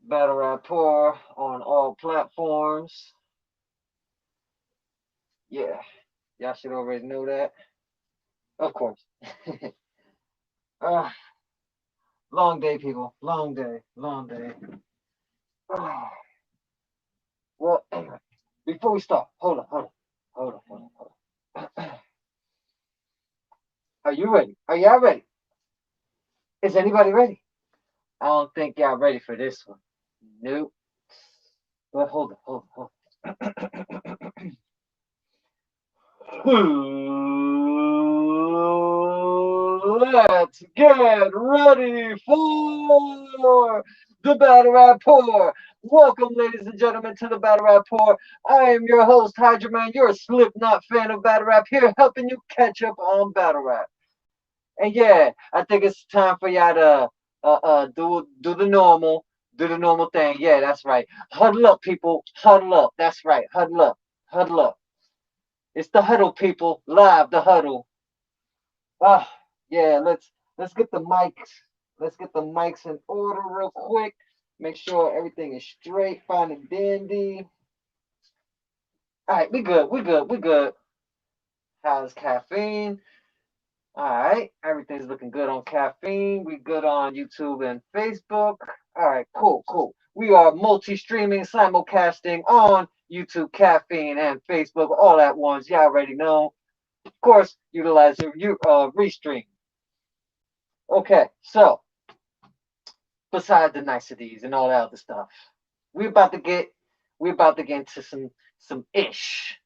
Battle Rapport on all platforms. Yeah, y'all should already know that. Of course. uh, long day, people. Long day. Long day. Well, anyway, before we start, hold on. Are you ready? Are y'all ready? Is anybody ready? I don't think y'all ready for this one. Nope. But hold on. Let's get ready for the Battle Rapport. Welcome, ladies and gentlemen, to the Battle Rapport. I am your host, HydroMan. You're a Slipknot fan of Battle Rap here, helping you catch up on Battle Rap. And yeah, I think it's time for y'all to do the normal thing. Yeah, that's right. Huddle up, people. Huddle up. That's right. Huddle up. Huddle up. It's the huddle, people. Live the huddle. Ah, yeah. Let's get the mics. Let's get the mics in order real quick. Make sure everything is straight, fine and dandy. All right, we good. We good. We good. How's caffeine? All right, everything's looking good on caffeine. We good on YouTube and Facebook. All right, cool, cool. We are multi-streaming, simulcasting on YouTube, caffeine, and Facebook all at once. Y'all already know. Of course, utilize your restream. Okay, so besides the niceties and all that other stuff, we about to get we about to get into some ish.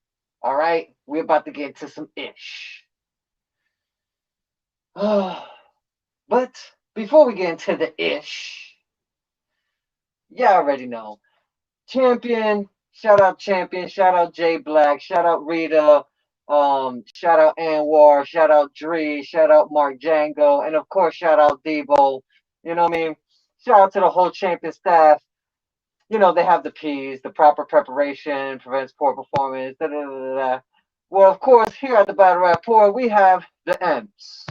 All right, we're about to get into some ish. But before we get into the ish, y'all already know. Champion, shout out Jay Black, shout out Rita, shout out Anwar, shout out Dree, shout out Mark Django, and of course shout out Debo. You know what I mean? Shout out to the whole champion staff. You know, they have the P's, the proper preparation prevents poor performance. Da, da, da, da, da. Well, of course, here at the Battle Rapport, we have the M's.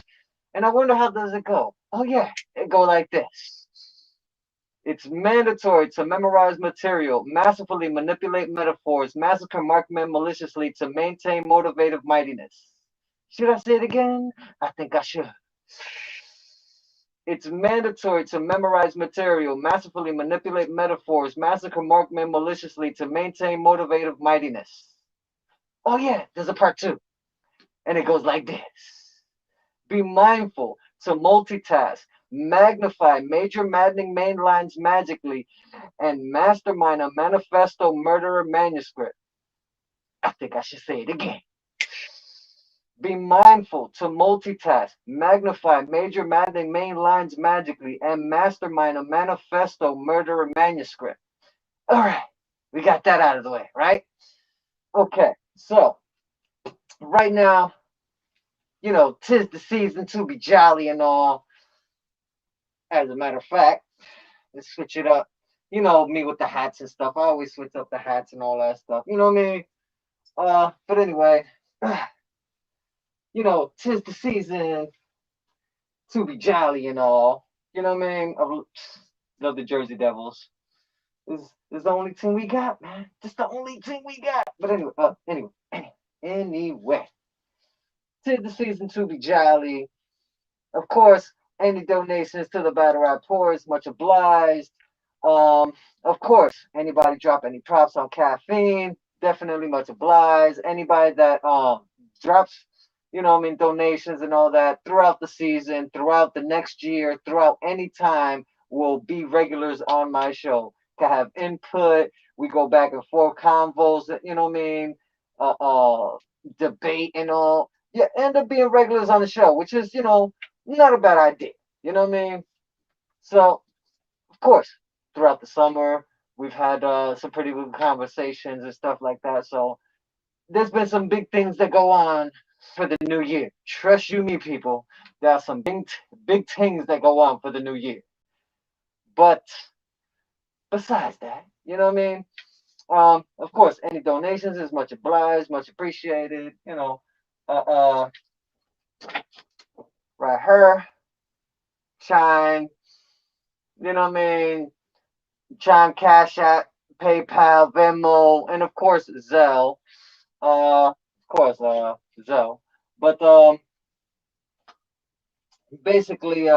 And I wonder how does it go? Oh yeah, it go like this. It's mandatory to memorize material, masterfully manipulate metaphors, massacre markmen maliciously to maintain motivative mightiness. Should I say it again? I think I should. It's mandatory to memorize material, masterfully manipulate metaphors, massacre markmen maliciously to maintain motivative mightiness. Oh yeah, there's a part two. And it goes like this. Be mindful to multitask, magnify major maddening main lines magically, and mastermind a manifesto murderer manuscript. I think I should say it again. Be mindful to multitask, magnify major maddening main lines magically, and mastermind a manifesto murderer manuscript. All right, we got that out of the way, right? Okay, so right now, you know, 'tis the season to be jolly and all. As a matter of fact, let's switch it up. You know me with the hats and stuff. I always switch up the hats and all that stuff. You know what I mean? But anyway, you know, 'tis the season to be jolly and all. You know what I mean? I love the Jersey Devils. Is the only team we got, man. Just the only team we got. But anyway, 'tis the season to be jolly. Of course, any donations to the Battle Rapport is much obliged. Of course, anybody drop any props on caffeine, definitely much obliged. Anybody that drops, you know, I mean, donations and all that throughout the season, throughout the next year, throughout any time, will be regulars on my show. Can have input. We go back and forth convos. You know what I mean? Uh, uh, Debate and all. Yeah, end up being regulars on the show, which is, you know, not a bad idea. You know what I mean? So, of course, throughout the summer, we've had some pretty good conversations and stuff like that. So, there's been some big things that go on for the new year. Trust you, me, people. There are some big things that go on for the new year. But besides that, you know what I mean? Of course, any donations is much obliged, much appreciated. You know, uh, uh, right here, Chime. You know what I mean? Chime, Cash App, PayPal, Venmo, and of course Zelle. Of course, Zelle. But basically,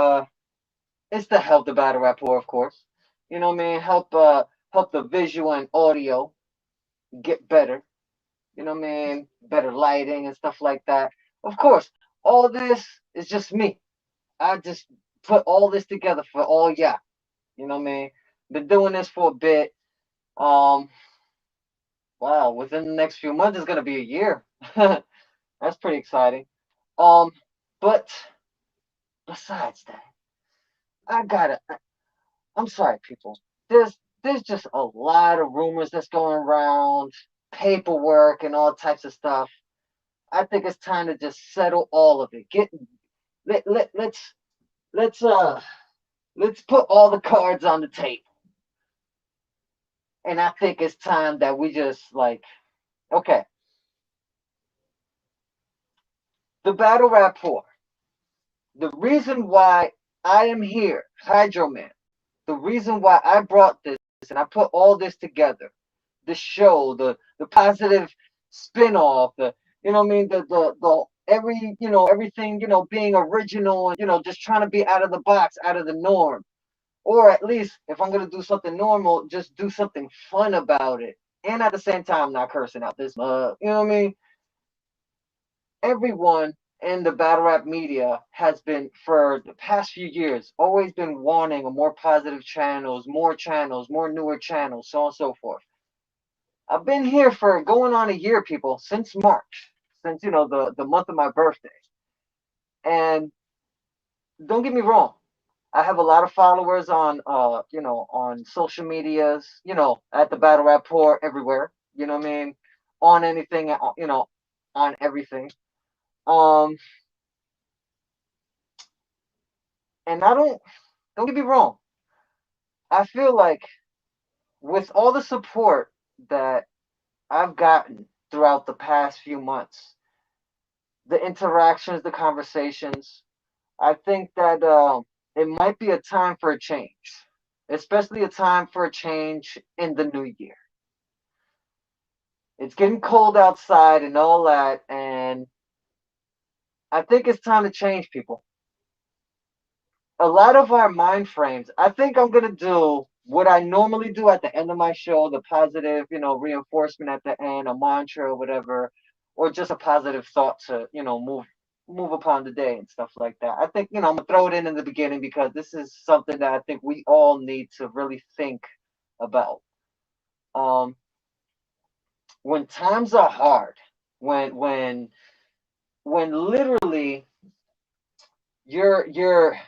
it's to help the battle rapport, of course. You know what I mean? Help the visual and audio get better. You know what I mean? Better lighting and stuff like that. Of course, all this is just me. I just put all this together for all y'all. You know what I mean? Been doing this for a bit. Um, wow, within the next few months it's gonna be a year. That's pretty exciting. Um, but besides that, I gotta. I'm sorry, people. There's just a lot of rumors that's going around, paperwork and all types of stuff. I think it's time to just settle all of it. Let's let's put all the cards on the table. And I think it's time that we just like, okay, the battle rapport. The reason why I am here, HydroMan, the reason why I brought this and I put all this together, the show, the positive spin-off, the you know what I mean, the every everything, being original and just trying to be out of the box, out of the norm. Or at least if I'm gonna do something normal, just do something fun about it. And at the same time not cursing out this you know what I mean? Everyone in the battle rap media has been for the past few years always been wanting a more positive channels, more newer channels, so on and so forth. I've been here for going on a year, people, since March, since the month of my birthday. And don't get me wrong, I have a lot of followers on on social medias, at the battle rapport everywhere. You know what I mean? On anything, on everything. Um, and don't get me wrong. I feel like with all the support that I've gotten throughout the past few months, the interactions, the conversations, I think that it might be a time for a change, especially a time for a change in the new year. It's getting cold outside and all that, and I think it's time to change, people. A lot of our mind frames. I think I'm gonna do what I normally do at the end of my show, the positive, reinforcement at the end, a mantra or whatever, or just a positive thought to, move upon the day and stuff like that. I think, I'm gonna throw it in the beginning because this is something that I think we all need to really think about. Um, when times are hard, when when when literally you're you're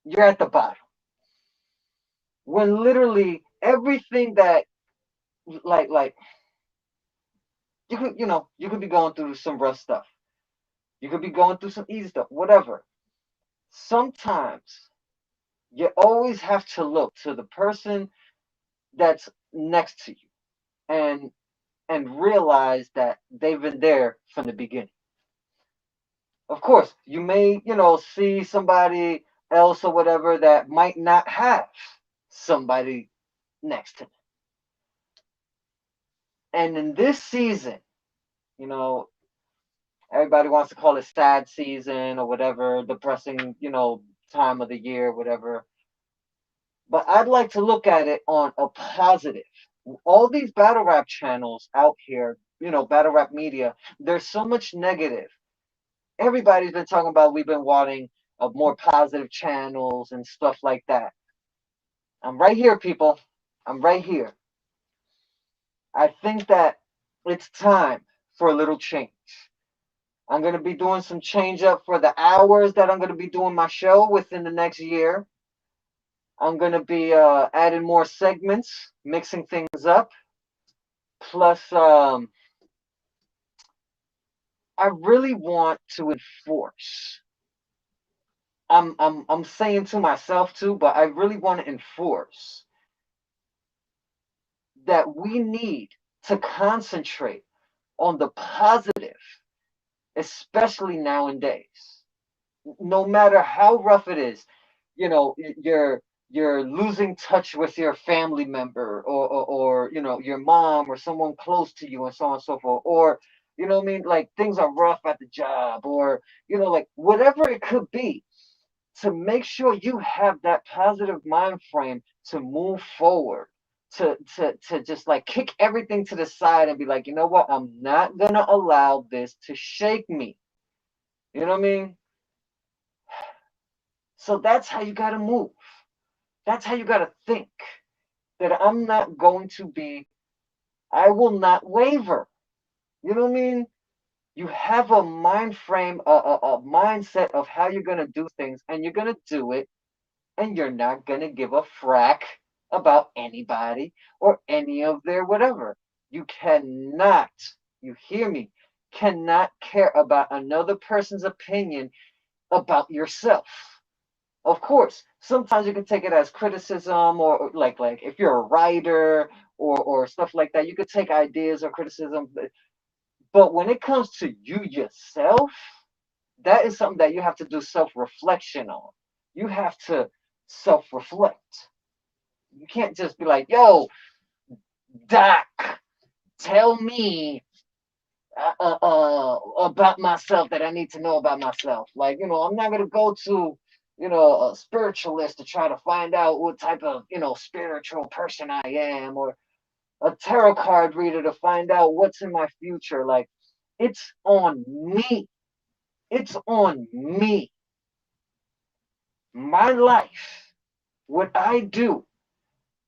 you're at the bottom, when literally everything that like you could be going through some rough stuff. You could be going through some easy stuff, whatever. Sometimes you always have to look to the person that's next to you and realize that they've been there from the beginning. Of course, you may, see somebody else or whatever that might not have somebody next to them. And in this season, you know, everybody wants to call it sad season or whatever, depressing, time of the year, whatever. But I'd like to look at it on a positive. All these battle rap channels out here, battle rap media, there's so much negative. Everybody's been talking about we've been wanting more positive channels and stuff like that. I'm right here, people. I'm right here. I think that it's time for a little change. I'm going to be doing some change up for the hours that I'm going to be doing my show within the next year. I'm going to be adding more segments, mixing things up. Plus, I really want to enforce. I'm saying to myself too, but I really want to enforce that we need to concentrate on the positive, especially nowadays. No matter how rough it is, you're you're losing touch with your family member, or your mom or someone close to you, and so on and so forth, or what I mean, like things are rough at the job, or like whatever it could be, to make sure you have that positive mind frame to move forward, to just like kick everything to the side and be like, you know what, I'm not gonna allow this to shake me. You know what I mean? So that's how you gotta move. That's how you gotta think. That I'm not going to be, I will not waver. You know what I mean? You have a mind frame, a mindset of how you're gonna do things, and you're gonna do it, and you're not gonna give a frack about anybody or any of their whatever. You cannot, you hear me, cannot care about another person's opinion about yourself. Of course, sometimes you can take it as criticism, or like if you're a writer or stuff like that, you could take ideas or criticism. But when it comes to you yourself, that is something that you have to do self-reflection on. You have to self-reflect. You can't just be like, yo, Doc, tell me about myself that I need to know about myself. Like, I'm not gonna go to, a spiritualist to try to find out what type of, spiritual person I am, or a tarot card reader to find out what's in my future. Like, it's on me. It's on me. My life, what I do.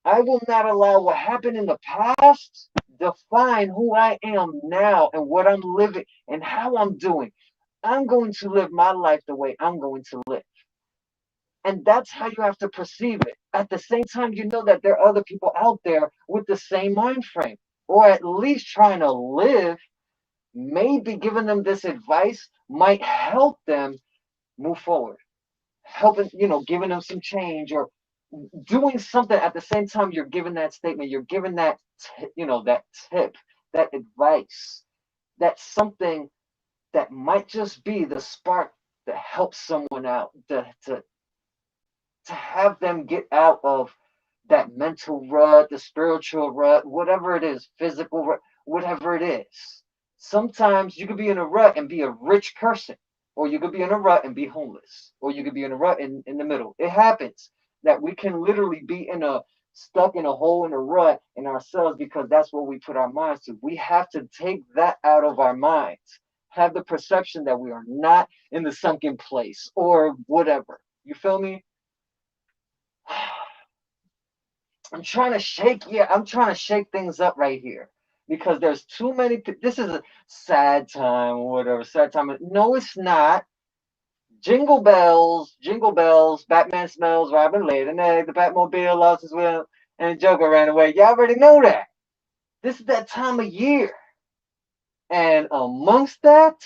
I will not allow what happened in the past define who I am now and what I'm living and how I'm doing. I'm going to live my life the way I'm going to live. And that's how you have to perceive it. At the same time, you know that there are other people out there with the same mind frame, or at least trying to live. Maybe giving them this advice might help them move forward, helping, giving them some change, or doing something at the same time you're giving that statement, you're giving that, that tip, that advice. That's something that might just be the spark that helps someone out, to have them get out of that mental rut, the spiritual rut, whatever it is, physical rut, whatever it is. Sometimes you could be in a rut and be a rich person, or you could be in a rut and be homeless, or you could be in a rut in the middle. It happens that we can literally be stuck in a hole, in a rut in ourselves, because that's what we put our minds to. We have to take that out of our minds, have the perception that we are not in the sunken place or whatever. You feel me? I'm trying to shake things up right here, because there's too many. This is a sad time, or whatever. Sad time. No, it's not. Jingle bells. Batman smells Robin laid an egg. The Batmobile lost his will, and the Joker ran away. You already know that. This is that time of year, and amongst that,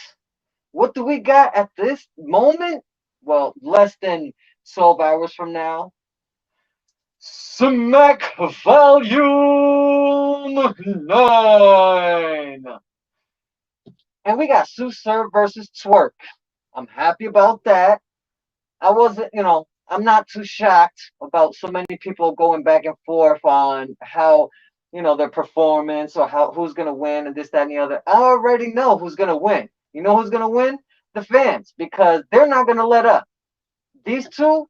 what do we got at this moment? Well, less than 12 hours from now, Smack Volume 9. And we got Sue Surf versus Twerk. I'm happy about that. I wasn't, I'm not too shocked about so many people going back and forth on how, their performance, or who's going to win, and this, that, and the other. I already know who's going to win. You know who's going to win? The fans, because they're not going to let up. These two,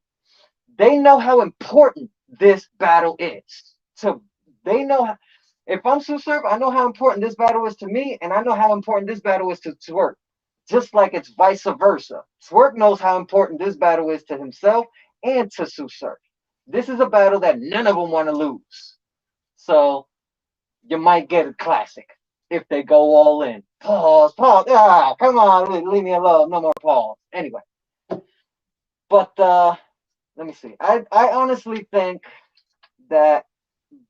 they know how important this battle is. So they know, if I'm Sue Surf, I know how important this battle is to me, and I know how important this battle is to Twerk. Just like it's vice versa. Twerk knows how important this battle is to himself and to Sue Surf. This is a battle that none of them want to lose. So you might get a classic if they go all in. Pause, pause. Ah, come on, leave me alone. No more pause. Anyway, but let me see. I honestly think that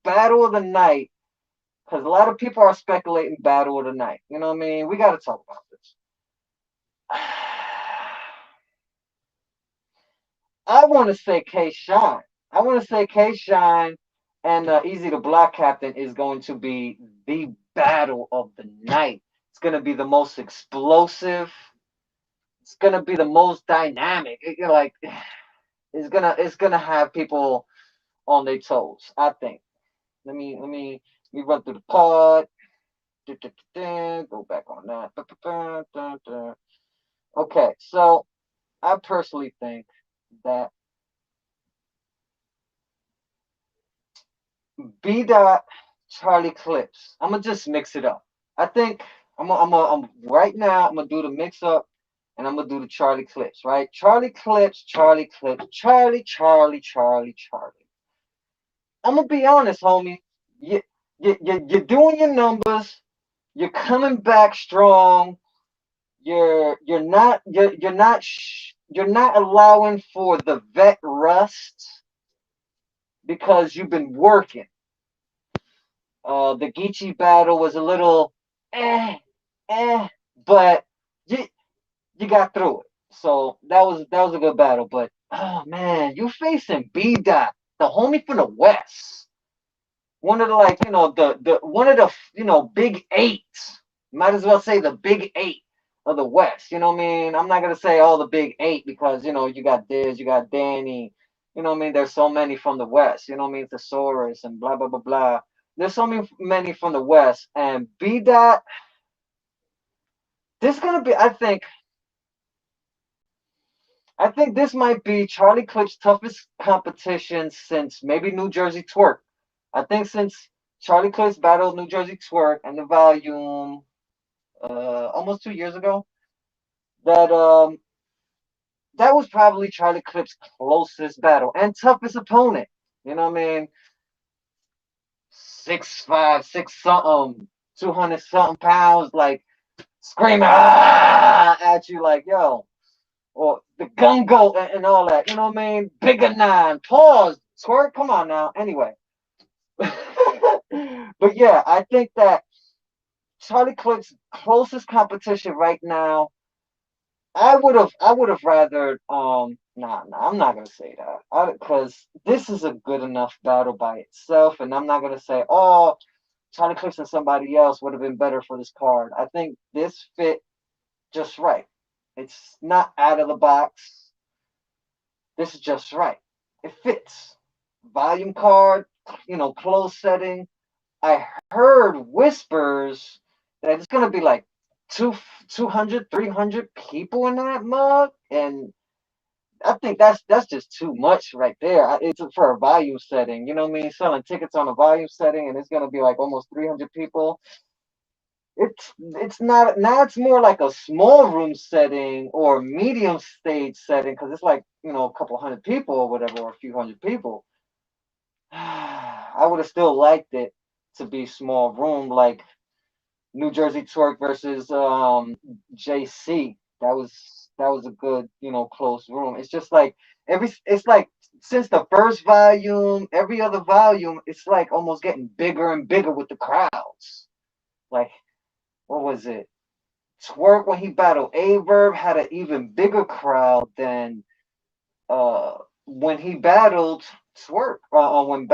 Battle of the Night, because a lot of people are speculating Battle of the Night. You know what I mean? We got to talk about this. I want to say K Shine. I want to say K Shine and Easy the Block Captain is going to be the battle of the night. It's going to be the most explosive. It's going to be the most dynamic. Like, it's gonna have people. on their toes. I think. Let me run through the pod. Go back on that. Okay, so I personally think that B dot Charlie Clips. I'm gonna just mix it up. I think I'm right now. I'm gonna do the mix up, and I'm gonna do the Charlie Clips. Right? Charlie Clips, Charlie Clips, Charlie, Charlie, Charlie, Charlie. I'm gonna be honest, homie. You you're doing your numbers. You're coming back strong. You're not allowing for the vet rust because you've been working. The Geechee battle was a little eh, but you you got through it. So that was a good battle. But oh man, you facing B Dot, the homie from the West, one of the like the one of the big eight. Might as well say the big eight of the West. You know what I mean? I'm not gonna say all the big eight because you got Diz, you got Danny. You know what I mean? There's so many from the West. You know what I mean? Thesaurus and blah blah blah blah. There's so many from the West, and B Dot. This is gonna be. I think this might be Charlie Clip's toughest competition since maybe New Jersey Twerk. I think since Charlie Clips battled New Jersey Twerk and the volume almost 2 years ago, that that was probably Charlie Clip's closest battle and toughest opponent. You know what I mean? 6'5", 6 something, 200 something pounds, like screaming at you like yo, or the gungo and all that. You know what I mean? Bigger nine, pause, twerk. Come on now. Anyway, but yeah, I think that Charlie Clip's closest competition right now. I would have rather nah, I'm not gonna say that because this is a good enough battle by itself, and I'm not gonna say Charlie Clips and somebody else would have been better for this card. I think this fit just right. It's not out of the box. This is just right. It fits. Volume card, close setting. I heard whispers that it's gonna be like two 200, 300 people in that mug, and I think that's just too much right there. It's for a volume setting. You know what I mean? Selling tickets on a volume setting, and it's gonna be like almost 300 people. It's not now. It's more like a small room setting or medium stage setting because it's like a couple hundred people or whatever, or a few hundred people. I would have still liked it to be small room, like New Jersey Twerk versus JC. That was a good, close room. It's just like it's like since the first volume, every other volume, it's like almost getting bigger and bigger with the crowds. Like, what was it? Twerk when he battled Averb had an even bigger crowd than when he battled Twerk. When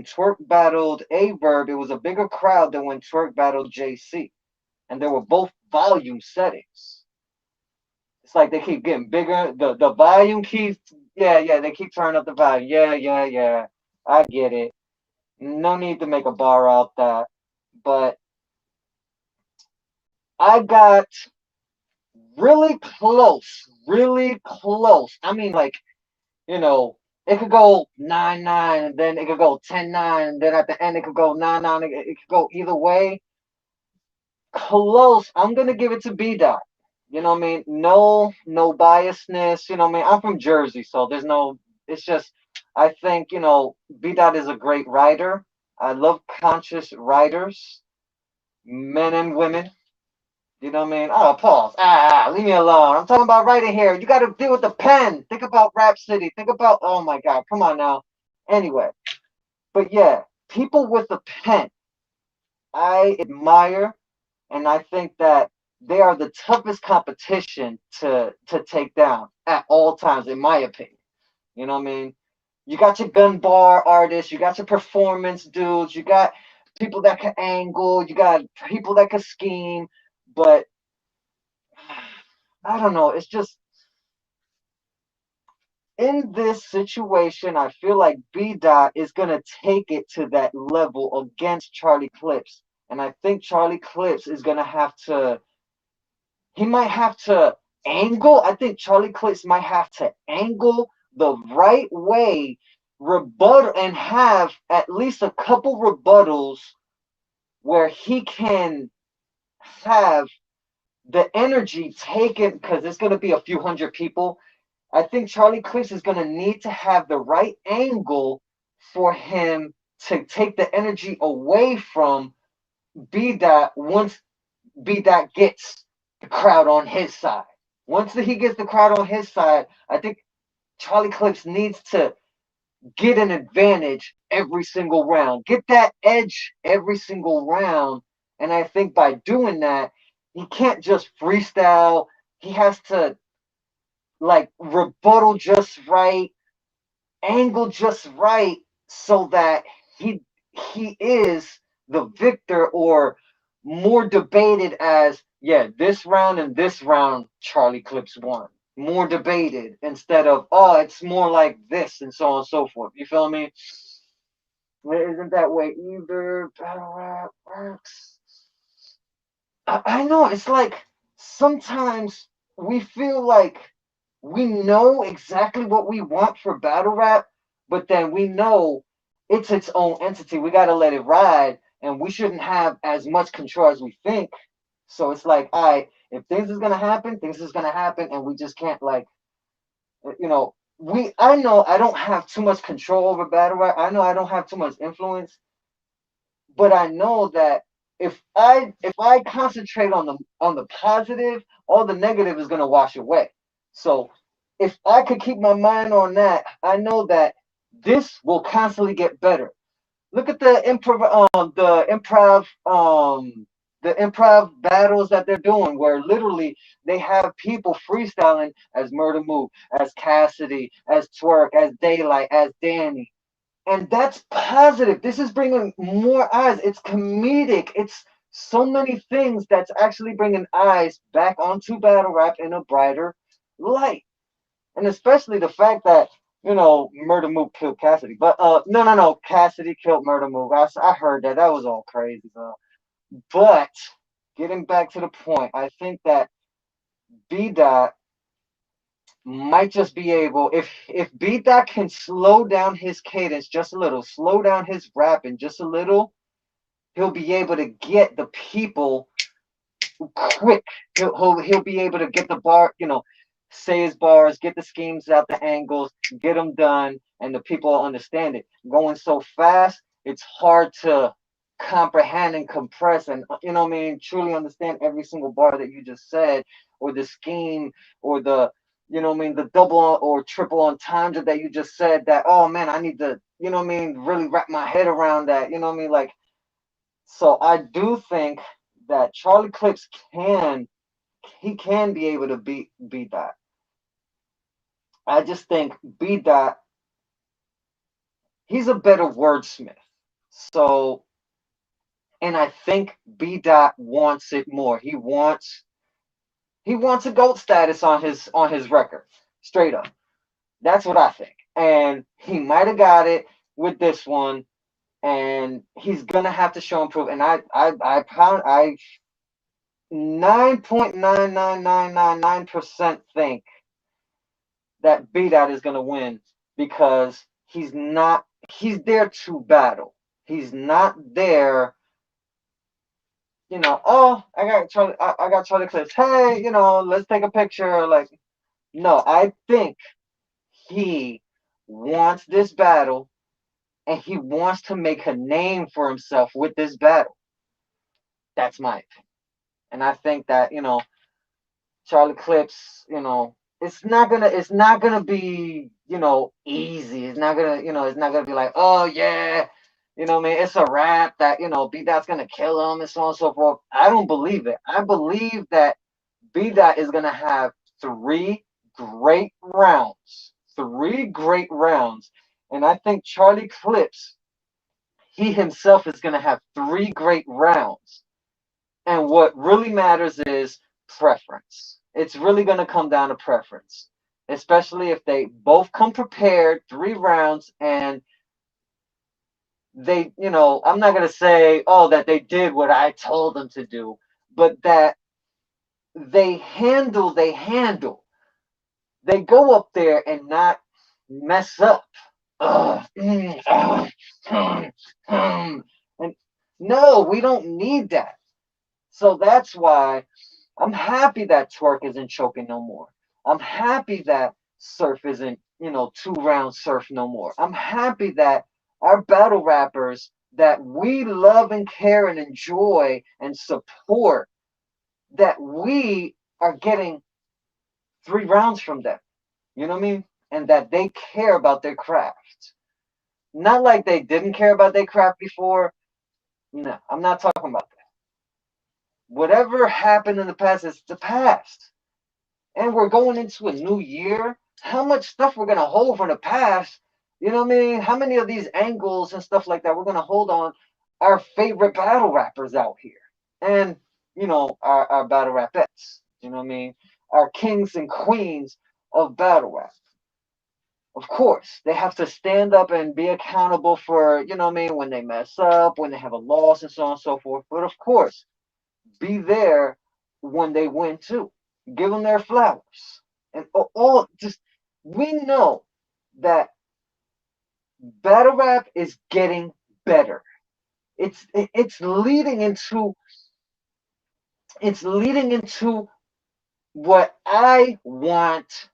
Twerk battled Averb, it was a bigger crowd than when Twerk battled JC, and they were both volume settings. It's like they keep getting bigger. The volume keeps yeah, they keep turning up the volume. Yeah. I get it. No need to make a bar out that. But I got really close. Really close. I mean like, it could go 9-9 and then it could go 10-9 and then at the end it could go 9-9. It could go either way. Close. I'm gonna give it to B Dot. You know what I mean? No biasness. You know what I mean? I'm from Jersey, so there's no. It's just I think B Dot is a great writer. I love conscious writers, men and women. You know what I mean? Oh, pause. Leave me alone. I'm talking about writing here. You got to deal with the pen. Think about Rap City. Think about. Oh my God, come on now. Anyway, but yeah, people with a pen, I admire, and I think that they are the toughest competition to take down at all times, in my opinion. You know what I mean? You got your gun bar artists, you got your performance dudes, you got people that can angle, you got people that can scheme, but I don't know. It's just in this situation, I feel like B Dot is gonna take it to that level against Charlie Clips, and I think Charlie Clips is gonna have to. He might have to angle. I think Charlie Clips might have to angle the right way, rebuttal, and have at least a couple rebuttals where he can have the energy taken because it's gonna be a few hundred people. I think Charlie Clips is going to need to have the right angle for him to take the energy away from B Dot once B Dot gets the crowd on his side. Once he gets the crowd on his side, I think Charlie Clips needs to get an advantage every single round, get that edge every single round. And I think by doing that, he can't just freestyle. He has to like rebuttal just right, angle just right, so that he he is the victor, or more debated as, yeah, this round and this round Charlie Clips won. More debated instead of, oh, it's more like this and so on and so forth. You feel me? It isn't that way either. Battle rap works. I know it's like sometimes we feel like we know exactly what we want for battle rap, but then we know it's its own entity. We gotta let it ride, and we shouldn't have as much control as we think. So it's like, all right, if things is gonna happen, things is gonna happen, and we just can't like, you know, we. I know I don't have too much control over battle rap. I know I don't have too much influence, but I know that if I concentrate on the positive, all the negative is gonna wash away. So if I could keep my mind on that, I know that this will constantly get better. Look at the improv battles that they're doing, where literally they have people freestyling as Murder Move, as Cassidy, as Twerk, as Daylight, as Danny, and that's positive. This is bringing more eyes. It's comedic. It's so many things that's actually bringing eyes back onto battle rap in a brighter light, and especially the fact that Murder Move killed Cassidy, but no, Cassidy killed Murder Move. I heard that. That was all crazy, bro. But getting back to the point, I think that B Dot might just be able, if B Dot can slow down his cadence just a little, slow down his rapping just a little, he'll be able to get the people quick. He'll be able to get the bar, say his bars, get the schemes out, the angles, get them done, and the people will understand it. Going so fast, it's hard to comprehend and compress, and truly understand every single bar that you just said, or the scheme, or the the double or triple entendre that you just said. That, oh man, I need to really wrap my head around that. Like, so I do think that Charlie Clips can be able to beat that. I just think B Dot, he's a better wordsmith. So, and I think B Dot wants it more. He wants a GOAT status on his record. Straight up. That's what I think. And he might have got it with this one, and he's gonna have to show improve. And I 9.99999% think that B Dot is gonna win, because he's there to battle. He's not there, oh, I got Charlie Clips. Hey, let's take a picture. Like, no, I think he wants this battle, and he wants to make a name for himself with this battle. That's my opinion. And I think that, Charlie Clips, it's not gonna be, easy. It's not gonna be like, oh yeah, what I mean, it's a rap that, B Dot's gonna kill him and so on and so forth. I don't believe it. I believe that B Dot is gonna have three great rounds. Three great rounds. And I think Charlie Clips, he himself is gonna have three great rounds. And what really matters is preference. It's really going to come down to preference. especially if they both come prepared, 3 rounds, and they, I'm not gonna say, oh, that they did what I told them to do, but that they handle. They go up there and not mess up. Ugh, mm, and no, we don't need that. So that's why I'm happy that Twerk isn't choking no more. I'm happy that Surf isn't, 2 round Surf no more. I'm happy that our battle rappers that we love and care and enjoy and support, that we are getting 3 rounds from them. You know what I mean? And that they care about their craft. Not like they didn't care about their craft before. No, I'm not talking about that. Whatever happened in the past is the past. And we're going into a new year. How much stuff we're gonna hold from the past? You know what I mean? How many of these angles and stuff like that we're gonna hold on our favorite battle rappers out here? And our battle rapettes. You know what I mean? Our kings and queens of battle rap. Of course, they have to stand up and be accountable for, what I mean, when they mess up, when they have a loss, and so on and so forth. But of course, be there when they win too. Give them their flowers. And all just, we know that battle rap is getting better. It's leading into what I want,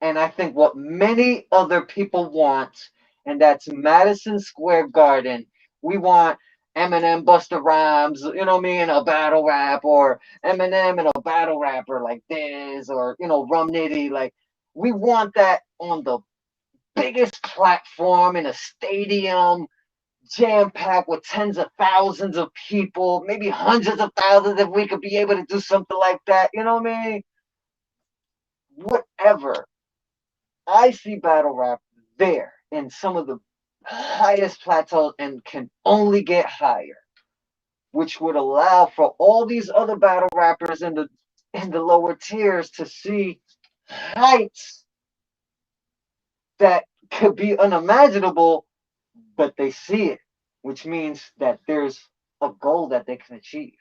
and I think what many other people want, and that's Madison Square Garden. We want Eminem, Busta Rhymes, what I mean, in a battle rap, or Eminem and a battle rapper like this, or Rum Nitty. Like, we want that on the biggest platform in a stadium, jam packed with tens of thousands of people, maybe hundreds of thousands if we could be able to do something like that. You know what I mean? Whatever. I see battle rap there in some of the highest plateaus and can only get higher, which would allow for all these other battle rappers in the lower tiers to see heights that could be unimaginable, but they see it, which means that there's a goal that they can achieve.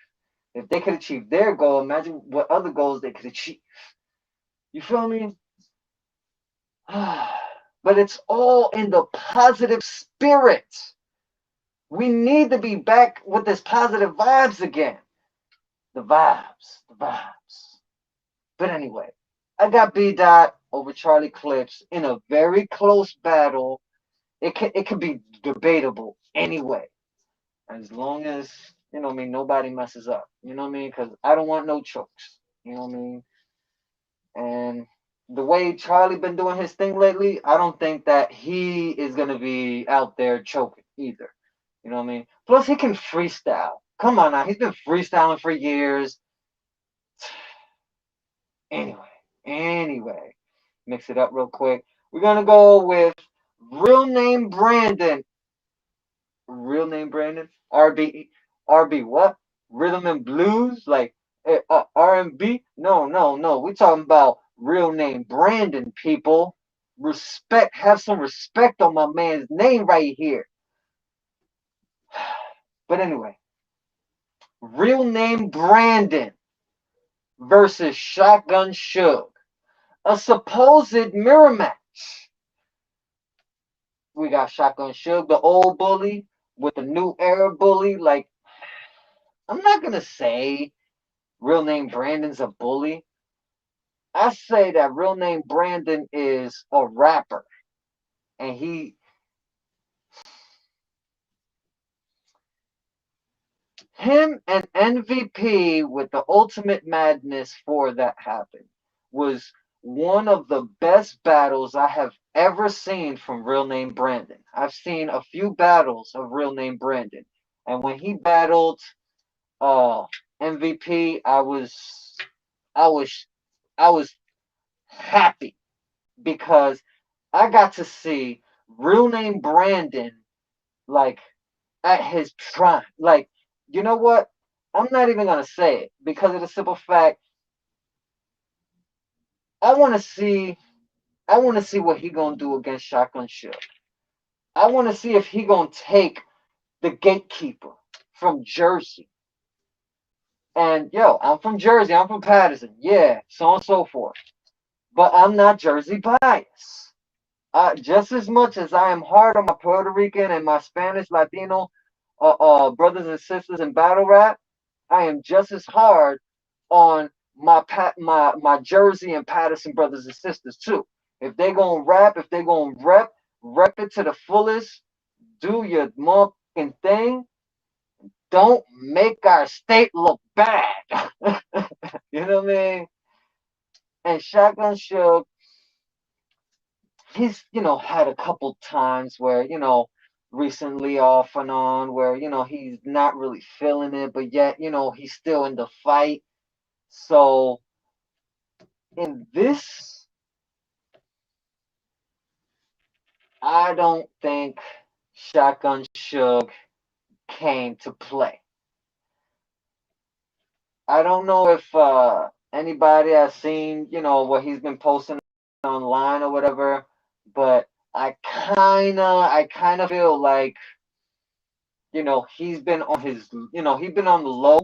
If they could achieve their goal, imagine what other goals they could achieve. You feel me? But it's all in the positive spirit. We need to be back with this positive vibes again. The vibes, the vibes. But anyway, I got B Dot over Charlie Clips in a very close battle. It could be debatable anyway, as long as what I mean, nobody messes up. You know what I mean? Because I don't want no chokes. You know what I mean? And the way Charlie been doing his thing lately, I don't think that he is gonna be out there choking either. You know what I mean? Plus, he can freestyle. Come on now, he's been freestyling for years. Anyway, mix it up real quick. We're gonna go with real name Brandon. Real name Brandon. RB what? Rhythm and blues, like R&B? No. We talking about real name Brandon, people. Respect. Have some respect on my man's name right here. But anyway, real name Brandon versus Shotgun Suge. A supposed mirror match. We got Shotgun Suge, the old bully, with the new era bully. Like, I'm not gonna say real name Brandon's a bully. I say that real name Brandon is a rapper, and him and MVP with the Ultimate Madness 4 that happened was one of the best battles I have ever seen from real name Brandon. I've seen a few battles of real name Brandon, and when he battled uh MVP, I was I was happy because I got to see real name Brandon like at his prime. Like, you know what? I'm not even gonna say it because of the simple fact I want to see. I want to see what he gonna do against Shotgun Suge. I want to see if he gonna take the gatekeeper from Jersey. And yo, I'm from Jersey. I'm from Patterson. Yeah, so on and so forth. But I'm not Jersey biased. Just as much as I am hard on my Puerto Rican and my Spanish Latino brothers and sisters in battle rap, I am just as hard on my Jersey and Patterson brothers and sisters too. If they gonna rap, if they gonna rep it to the fullest, do your motherfucking thing. Don't make our state look bad. You know what I mean? And Shotgun Suge, he's had a couple times where recently off and on where he's not really feeling it, but yet he's still in the fight. So in this, I don't think Shotgun Suge came to play. I don't know if anybody has seen what he's been posting online or whatever, but I kind of feel like he's been on he's been on the low,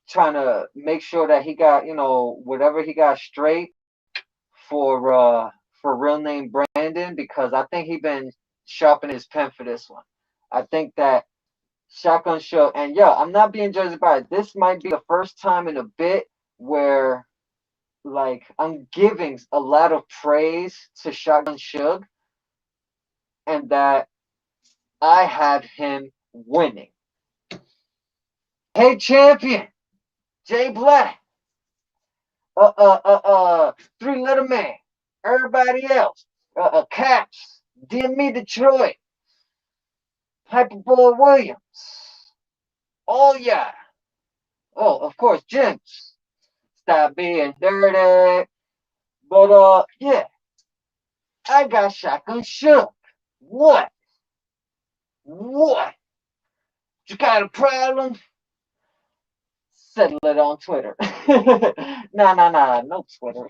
trying to make sure that he got whatever he got straight for real name Brandon, because I think he been sharpening his pen for this one. I think that Shotgun Suge, and yo, I'm not being Jersey biased. This might be the first time in a bit where like I'm giving a lot of praise to Shotgun Suge, and that I have him winning. Hey champion, Jay Black, 3 letter man, everybody else, Caps, DME Detroit, Hyperboy Williams, oh yeah, oh of course Jims, stop being dirty, but yeah, I got Shotgun Suge. What? What? You got a problem? Settle it on Twitter. Nah, no Twitter.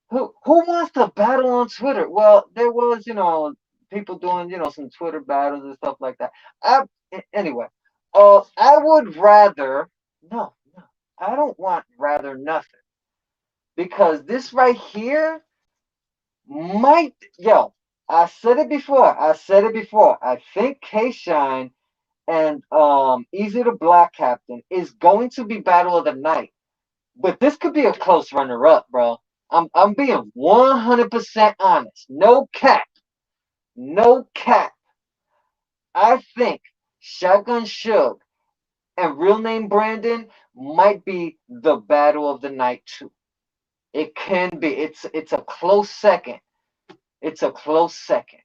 Who wants to battle on Twitter? Well, there was, people doing, some Twitter battles and stuff like that. Anyway, I would rather no, I don't want rather nothing, because this right here might yo. I said it before. I think K Shine and Easy the Black Captain is going to be battle of the night. But this could be a close runner up, bro. I'm being 100% honest. No cap. No cap. I think Shotgun Suge and Real Name Brandon might be the battle of the night too. It can be. It's a close second. It's a close second.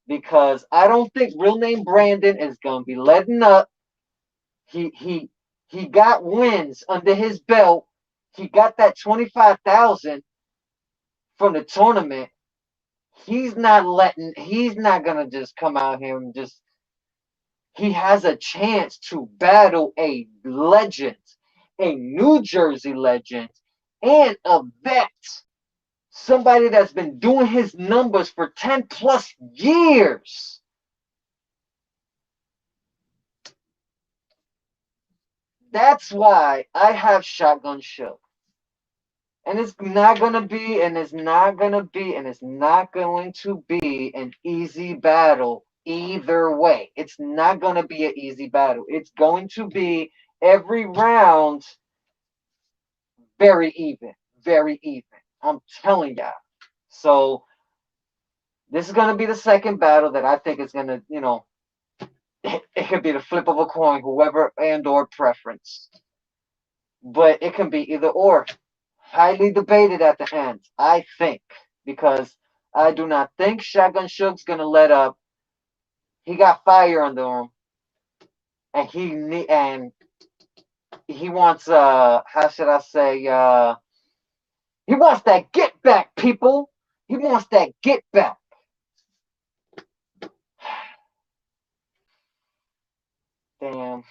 Because I don't think Real Name Brandon is gonna be letting up. He got wins under his belt. He got that 25,000 from the tournament. He's not gonna just come out here and just, he has a chance to battle a legend, a New Jersey legend, and a vet. Somebody that's been doing his numbers for 10 plus years. That's why I have Shotgun Suge. And it's not gonna be, and it's not gonna be, and it's not going to be an easy battle either way. It's not gonna be an easy battle. It's going to be every round very even, very even. I'm telling y'all. So this is gonna be the second battle that I think is gonna, it could be the flip of a coin, whoever and or preference. But it can be either or. Highly debated at the end, I think, because I do not think Shotgun Suge's gonna let up. He got fire under him, and he wants how should I say he wants that get back, people. He wants that get back. Damn.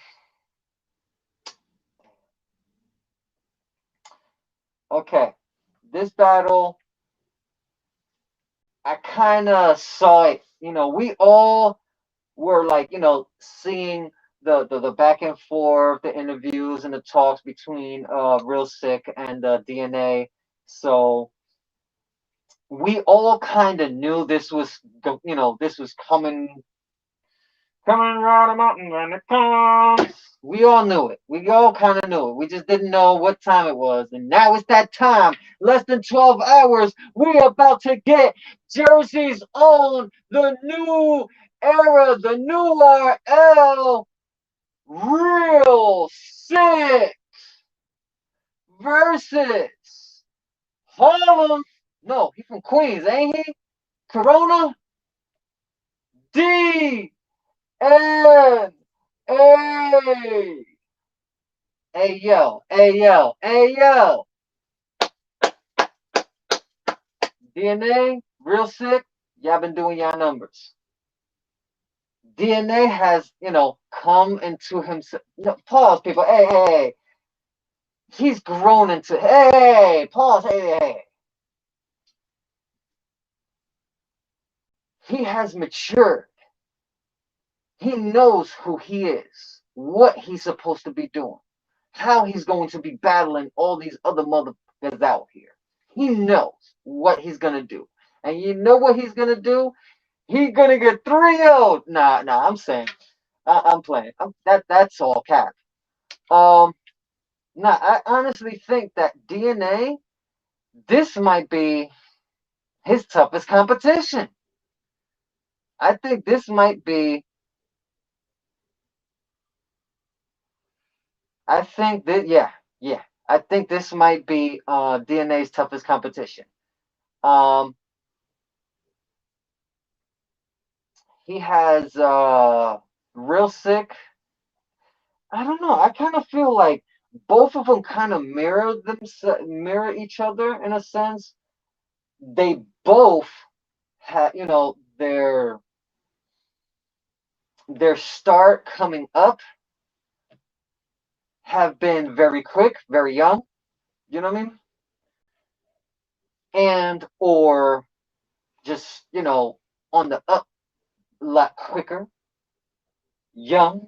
Okay, this battle I kind of saw it. We all were like, seeing the back and forth, the interviews and the talks between Real Sick and DNA. So we all kind of knew this was, this was coming around the mountain when it comes. We all knew it. We all kind of knew it. We just didn't know what time it was. And now it's that time. Less than 12 hours. We're about to get Jersey's own, the new era, the new RL, Real Sick versus Harlem. No, he's from Queens, ain't he? Corona D N A. Hey yo, hey yo, hey yo. DNA, Real Sick, y'all been doing y'all numbers. DNA has, come into himself. No, pause, people. Hey, hey, hey. He's grown into. Hey, pause. Hey, hey, hey. He has matured. He knows who he is, what he's supposed to be doing, how he's going to be battling all these other motherfuckers out here. He knows what he's gonna do, and you know what he's gonna do. He's gonna get 3-0. Nah, I'm saying, I'm playing. That's all cap. Um, I honestly think that DNA, this might be his toughest competition. I think this might be. I think that yeah. I think this might be DNA's toughest competition. Um, he has Real Sick. I don't know. I kind of feel like both of them kind of mirror each other in a sense. They both had, their start coming up have been very quick, very young. You know what I mean? And or just on the up a lot quicker, young.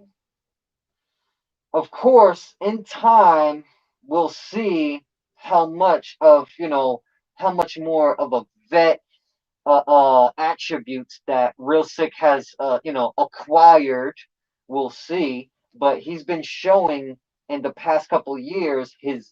Of course, in time, we'll see how much of how much more of a vet attributes that Real Sick has acquired. We'll see, but he's been showing in the past couple of years his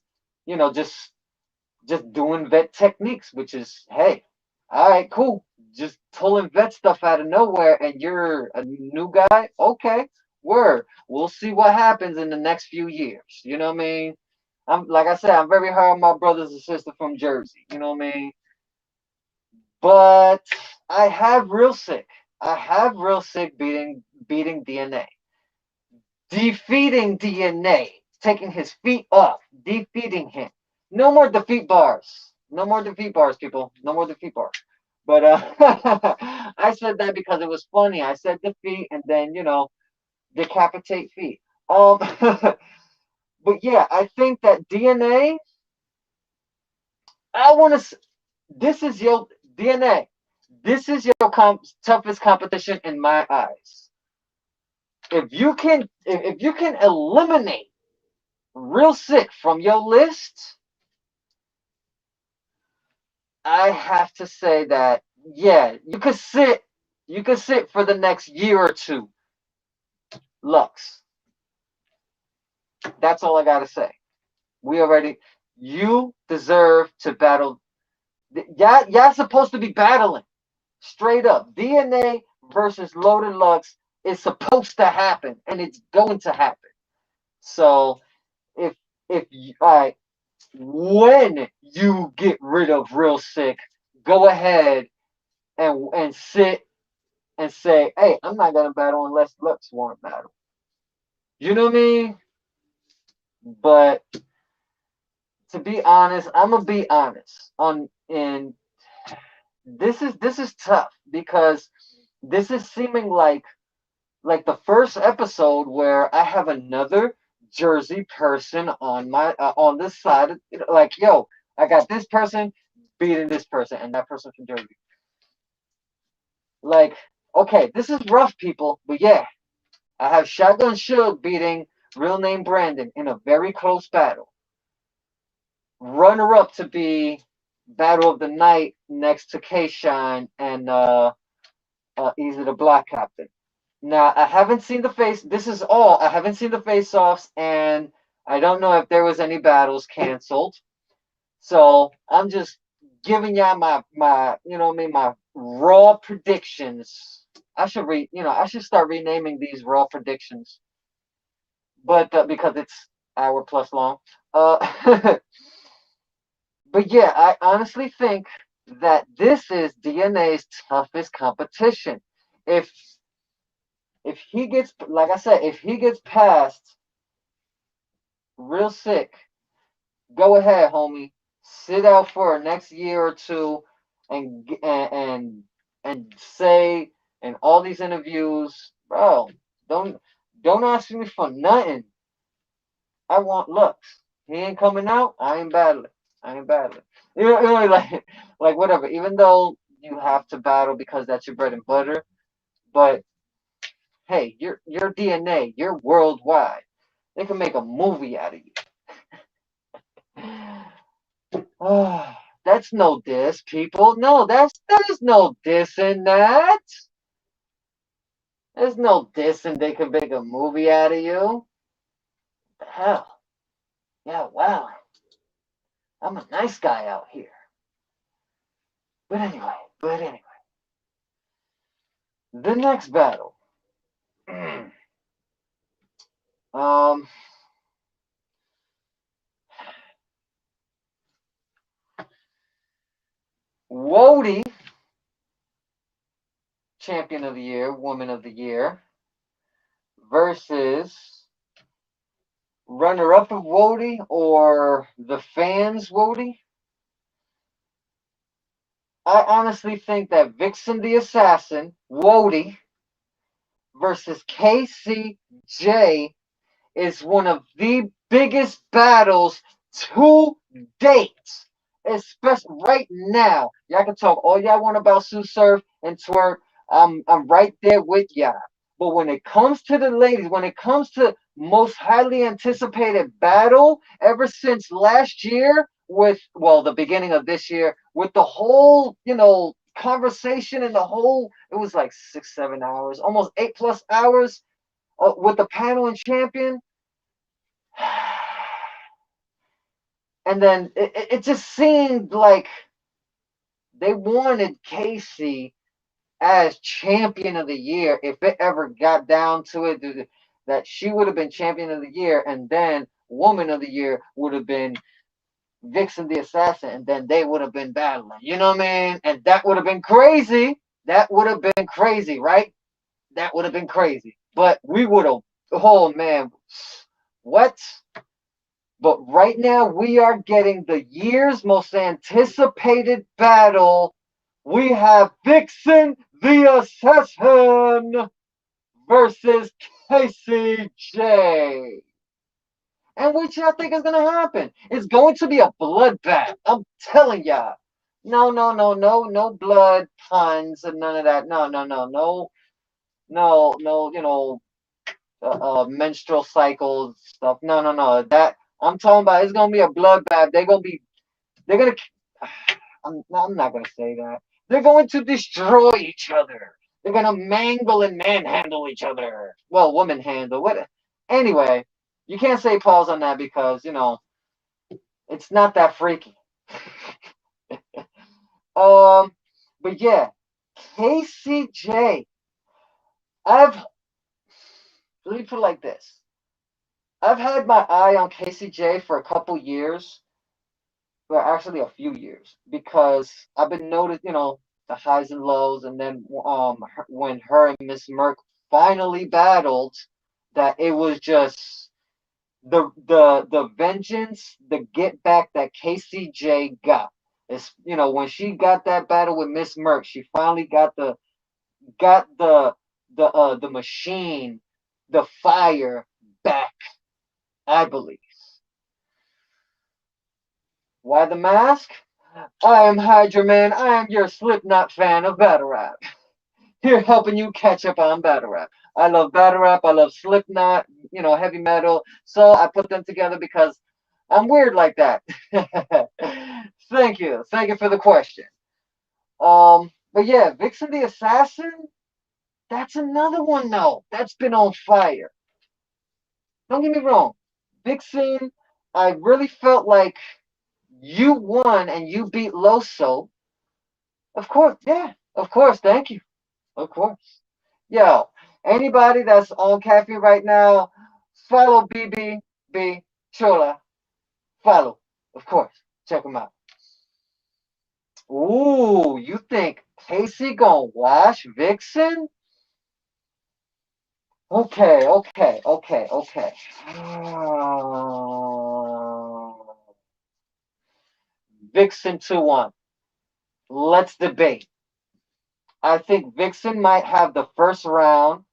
just doing vet techniques, which is, hey, all right, cool. Just pulling vet stuff out of nowhere, and you're a new guy. Okay, word. We'll see what happens in the next few years. You know what I mean? I'm like I said, I'm very hard on my brothers and sisters from Jersey. You know what I mean? But I have Real Sick. I have Real Sick beating DNA, defeating DNA, taking his feet off, defeating him. No more defeat bars. No more defeat bars, people. No more defeat bars. But I said that because it was funny. I said defeat and then decapitate feet. But yeah, I think that DNA. I want to. This is your DNA. This is your toughest competition in my eyes. If you can eliminate Real Sick from your list, I have to say that yeah, you could sit for the next year or two. Lux. That's all I gotta say. We already you deserve to battle. Y'all supposed to be battling. Straight up. DNA versus Loaded Lux is supposed to happen and it's going to happen. So if all right, when you get rid of Real Sick, go ahead and sit and say, hey, I'm not gonna battle unless Lux want to battle. You know what I mean? But to be honest, I'm gonna be honest on and this is tough because this is seeming like the first episode where I have another Jersey person on my on this side. Like, yo, I got this person beating this person, and that person from Jersey. Like, okay, this is rough, people, but yeah, I have Shotgun Suge beating real name Brandon in a very close battle. Runner up to be Battle of the Night next to K Shine and Easy the Black Captain. Now, I haven't seen the face. This is all. I haven't seen the face offs, and I don't know if there was any battles canceled. So I'm just giving y'all my you know what I mean, my raw predictions. I should I should start renaming these raw predictions, but because it's hour plus long. Uh, but yeah, I honestly think that this is DNA's toughest competition. If if he gets, like I said, if he gets past real sick, go ahead, homie. Sit out for a next year or two, and say in all these interviews, bro, don't don't ask me for nothing. I want looks. He ain't coming out. I ain't battling. I ain't battling. Like whatever. Even though you have to battle because that's your bread and butter, but hey, your DNA. You're worldwide. They can make a movie out of you. That's no diss, people. No, there's no diss in that. There's no diss and they can make a movie out of you. The hell? Yeah, wow. I'm a nice guy out here. But anyway, the next battle. um, Wody, champion of the year, woman of the year, versus runner-up of Wody or the fans Wody. I honestly think that Vixen the Assassin, Wody, versus KCJ is one of the biggest battles to date. Especially right now. Y'all can talk all y'all want about Sue Surf and Twerk. I'm right there with y'all. But when it comes to the ladies, when it comes to most highly anticipated battle ever since last year, with well, the beginning of this year, with the whole, conversation and the whole, it was like 6, 7 hours, almost 8 plus hours with the panel and champion. And then it just seemed like they wanted Casey as champion of the year if it ever got down to it, that she would have been champion of the year, and then woman of the year would have been Vixen the Assassin, and then they would have been battling. You know what I mean? And that would have been crazy. That would have been crazy, right? That would have been crazy. But we would have, oh man, what? But right now, we are getting the year's most anticipated battle. We have Vixen the Assassin versus KCJ. And what y'all think is going to happen? It's going to be a bloodbath. I'm telling y'all. No, no, no, no, no blood puns and none of that. No, no, no, no, no, no, menstrual cycles stuff. No, no, no. That I'm talking about. It's gonna be a bloodbath. They're gonna. I'm not gonna say that. They're going to destroy each other. They're gonna mangle and manhandle each other. Well, woman handle. What? Anyway, you can't say pause on that because it's not that freaky. um, but yeah, KCJ. I've let me put it like this. I've had my eye on KCJ for a couple years, well, actually a few years, because I've been noticing, the highs and lows, and then when her and Miss Merck finally battled, that it was just the vengeance, the get back that KCJ got. It's when she got that battle with Miss Merck, she finally got the machine, the fire back, I believe. Why the mask? I am HydroMan. I am your Slipknot fan of battle rap. here helping you catch up on battle rap. I love battle rap. I love Slipknot, heavy metal. So I put them together because I'm weird like that. Thank you. Thank you for the question. But yeah, Vixen the Assassin, that's another one now. That's been on fire. Don't get me wrong. Vixen, I really felt like you won and you beat Loso. Of course, yeah. Of course, thank you. Of course. Yo, anybody that's on caffeine right now, follow BBB Chola. Follow. Of course. Check them out. Ooh, you think Casey gonna wash Vixen? Okay. Vixen 2-1. Let's debate. I think Vixen might have the first round.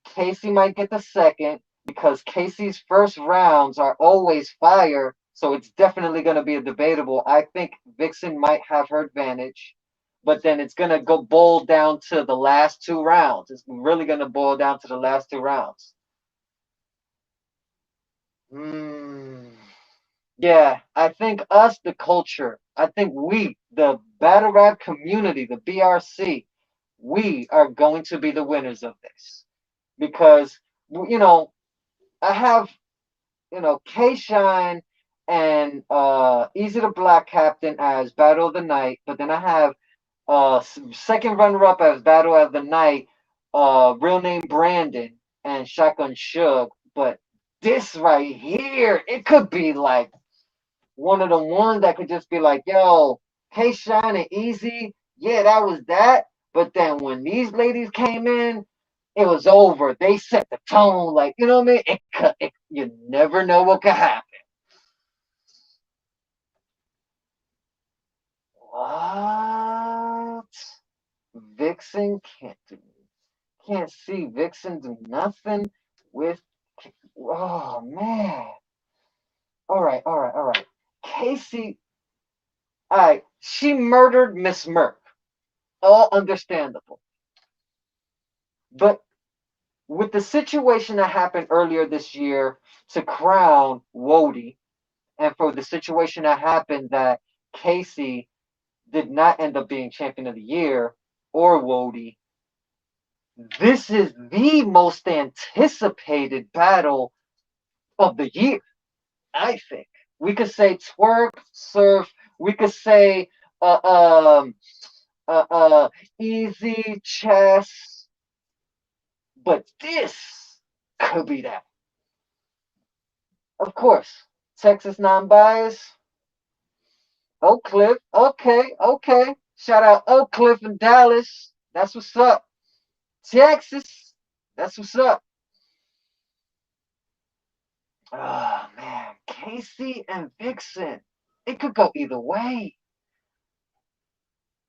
Casey might get the second because Casey's first rounds are always fire. So it's definitely going to be a debatable. I think Vixen might have her advantage, but then it's going to go boil down to the last 2 rounds. It's really going to boil down to the last 2 rounds. Hmm. Yeah, I think us, the culture, I think we, the battle rap community, the BRC, we are going to be the winners of this because I have K Shine and Easy the Black Captain as Battle of the Night, but then I have second runner up as Battle of the Night, real name Brandon and Shotgun Shug. But this right here, it could be like one of the ones that could just be like, yo, K Shine and Easy, yeah, that was that. But then when these ladies came in, it was over. They set the tone, like, you know what I mean? You never know what could happen. What? Vixen can't see Vixen do nothing with. Oh man! All right. Casey, all right. She murdered Miss Merck. All understandable. But with the situation that happened earlier this year to crown Wody, and for the situation that happened that Casey did not end up being champion of the year or Wody, this is the most anticipated battle of the year, I think. We could say twerk, surf, we could say uh, um, easy chess, but this could be that. Of course, Texas non-bias. Oak Cliff, okay. Shout out Oak Cliff in Dallas. That's what's up. Texas, that's what's up. Oh man, Casey and Vixen. It could go either way.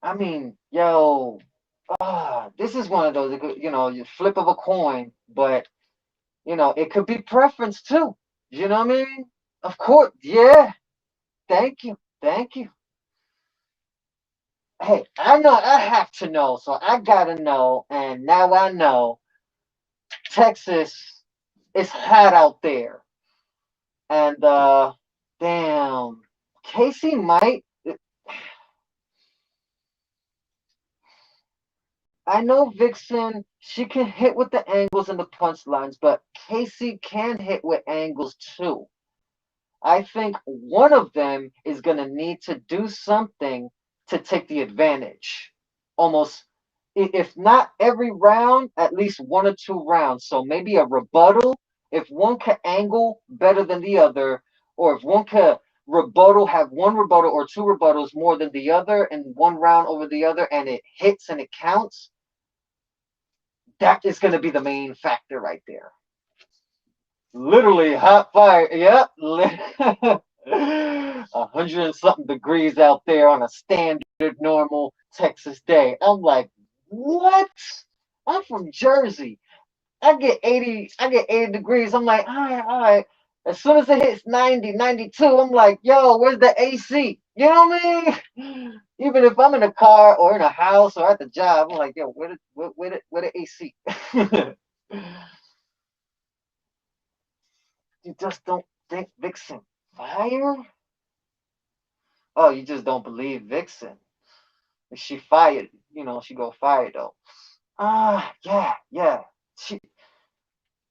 I mean, yo, this is one of those, you flip of a coin, but it could be preference too. You know what I mean? Of course, yeah. Thank you. Hey, I know I have to know, so I gotta know, and now I know Texas is hot out there, and damn, Casey might. I know Vixen, she can hit with the angles and the punchlines, but Casey can hit with angles too. I think one of them is going to need to do something to take the advantage. Almost, if not every round, at least 1 or 2 rounds. So maybe a rebuttal. If one could angle better than the other, or if one could have one rebuttal or 2 rebuttals more than the other in one round over the other, and it hits and it counts, that is going to be the main factor right there. Literally hot fire. Yep. 100 and something degrees out there on a standard normal Texas day. I'm like, what? I'm from Jersey. I get 80 degrees. I'm like, all right. As soon as it hits 90, 92, I'm like, yo, where's the AC? You know what I mean? Even if I'm in a car or in a house or at the job, I'm like, yo, where the AC? You just don't think Vixen fire? Oh, you just don't believe Vixen. If she fired, she go fire though. Yeah, yeah.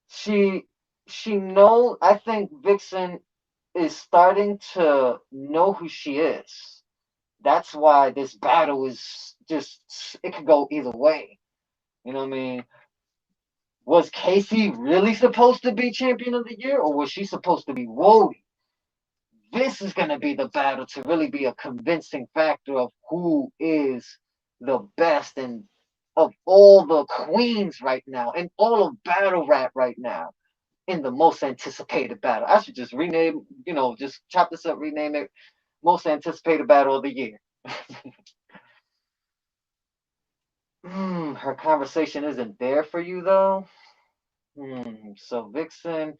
She she knows. I think Vixen is starting to know who she is. That's why this battle is just, it could go either way. You know what I mean? Was Casey really supposed to be champion of the year, or was she supposed to be Wody? This is going to be the battle to really be a convincing factor of who is the best and of all the queens right now and all of battle rap right now in the most anticipated battle. I should just rename, just chop this up, rename it most anticipated battle of the year. Her conversation isn't there for you though. So doesn't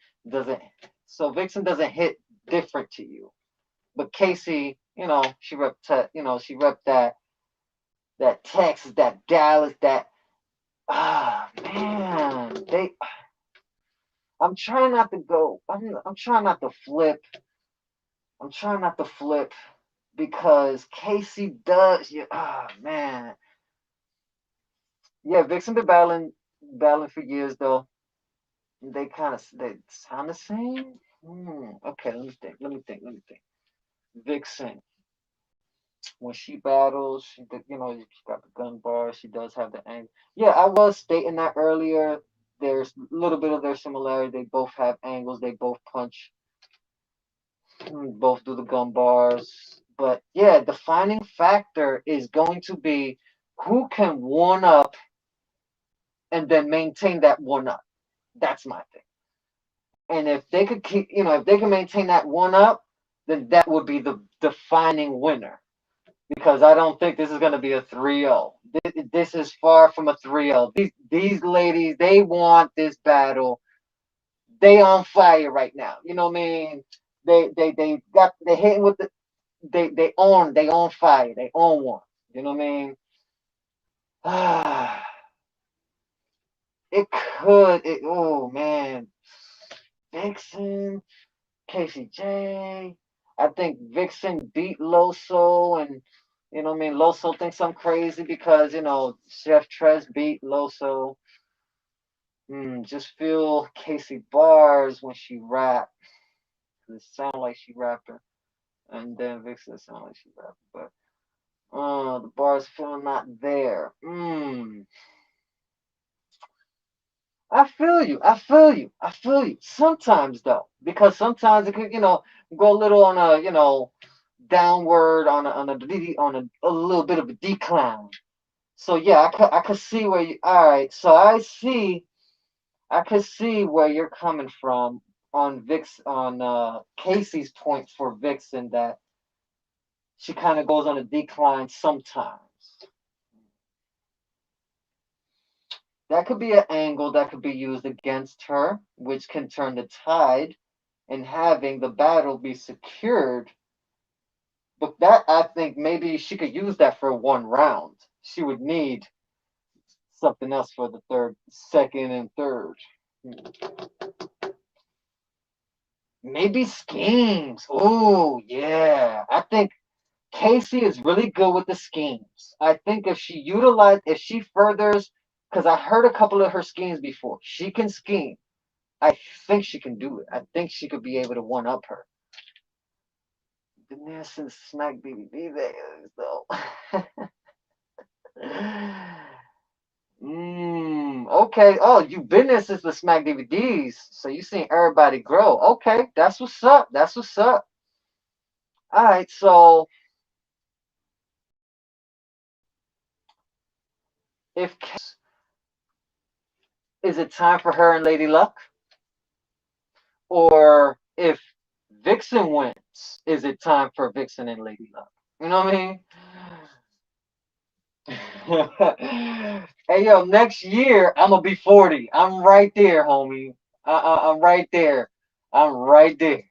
Vixen doesn't hit different to you. But Casey, she repped that Texas, that Dallas, that man, I'm trying not to go. I'm trying not to flip. I'm trying not to flip because Casey does. Yeah, man, yeah. Vixen been battling for years though. They sound the same. Okay, let me think. Let me think. Vixen, when she battles, she got the gun bar. She does have the angle. Yeah, I was stating that earlier. There's a little bit of their similarity. They both have angles. They both punch. Both do the gun bars. But yeah, defining factor is going to be who can one up and then maintain that one up. That's my thing. And if they could keep, if they can maintain that one up, then that would be the defining winner. Because I don't think this is going to be a 3-0. This is far from a 3-0. These ladies, they want this battle. They on fire right now. You know what I mean? They hitting with the they on fire. They on one. You know what I mean? Oh man. Vixen, Casey J. I think Vixen beat Loso, and you know what I mean. Loso thinks I'm crazy because Chef Trez beat Loso. Just feel Casey bars when she rap. It sound like she rapping, and then Vixen sound like she rapping, but the bars feeling not there. I feel you. I feel you. I feel you. Sometimes though, because sometimes it could, go a little on a, downward on a little bit of a decline. So yeah, I could see where you. All right, so I could see where you're coming from on Casey's point for Vixen that she kind of goes on a decline sometimes. That could be an angle that could be used against her, which can turn the tide and having the battle be secured. But that, I think maybe she could use that for one round. She would need something else for the second and third. Maybe schemes. Oh yeah, I think Casey is really good with the schemes. I think if she furthers, because I heard a couple of her schemes before. She can scheme. I think she can do it. I think she could be able to one up her. Been there since Smack DVD days, though. Okay. Oh, you've been there since the Smack DVDs, so you seen everybody grow. Okay, that's what's up. That's what's up. All right, so if is it time for her and Lady Luck, or if Vixen wins, is it time for Vixen and Lady Luck? You know what I mean? Hey yo, next year I'm gonna be 40. I'm right there, homie. I'm right there. I'm right there.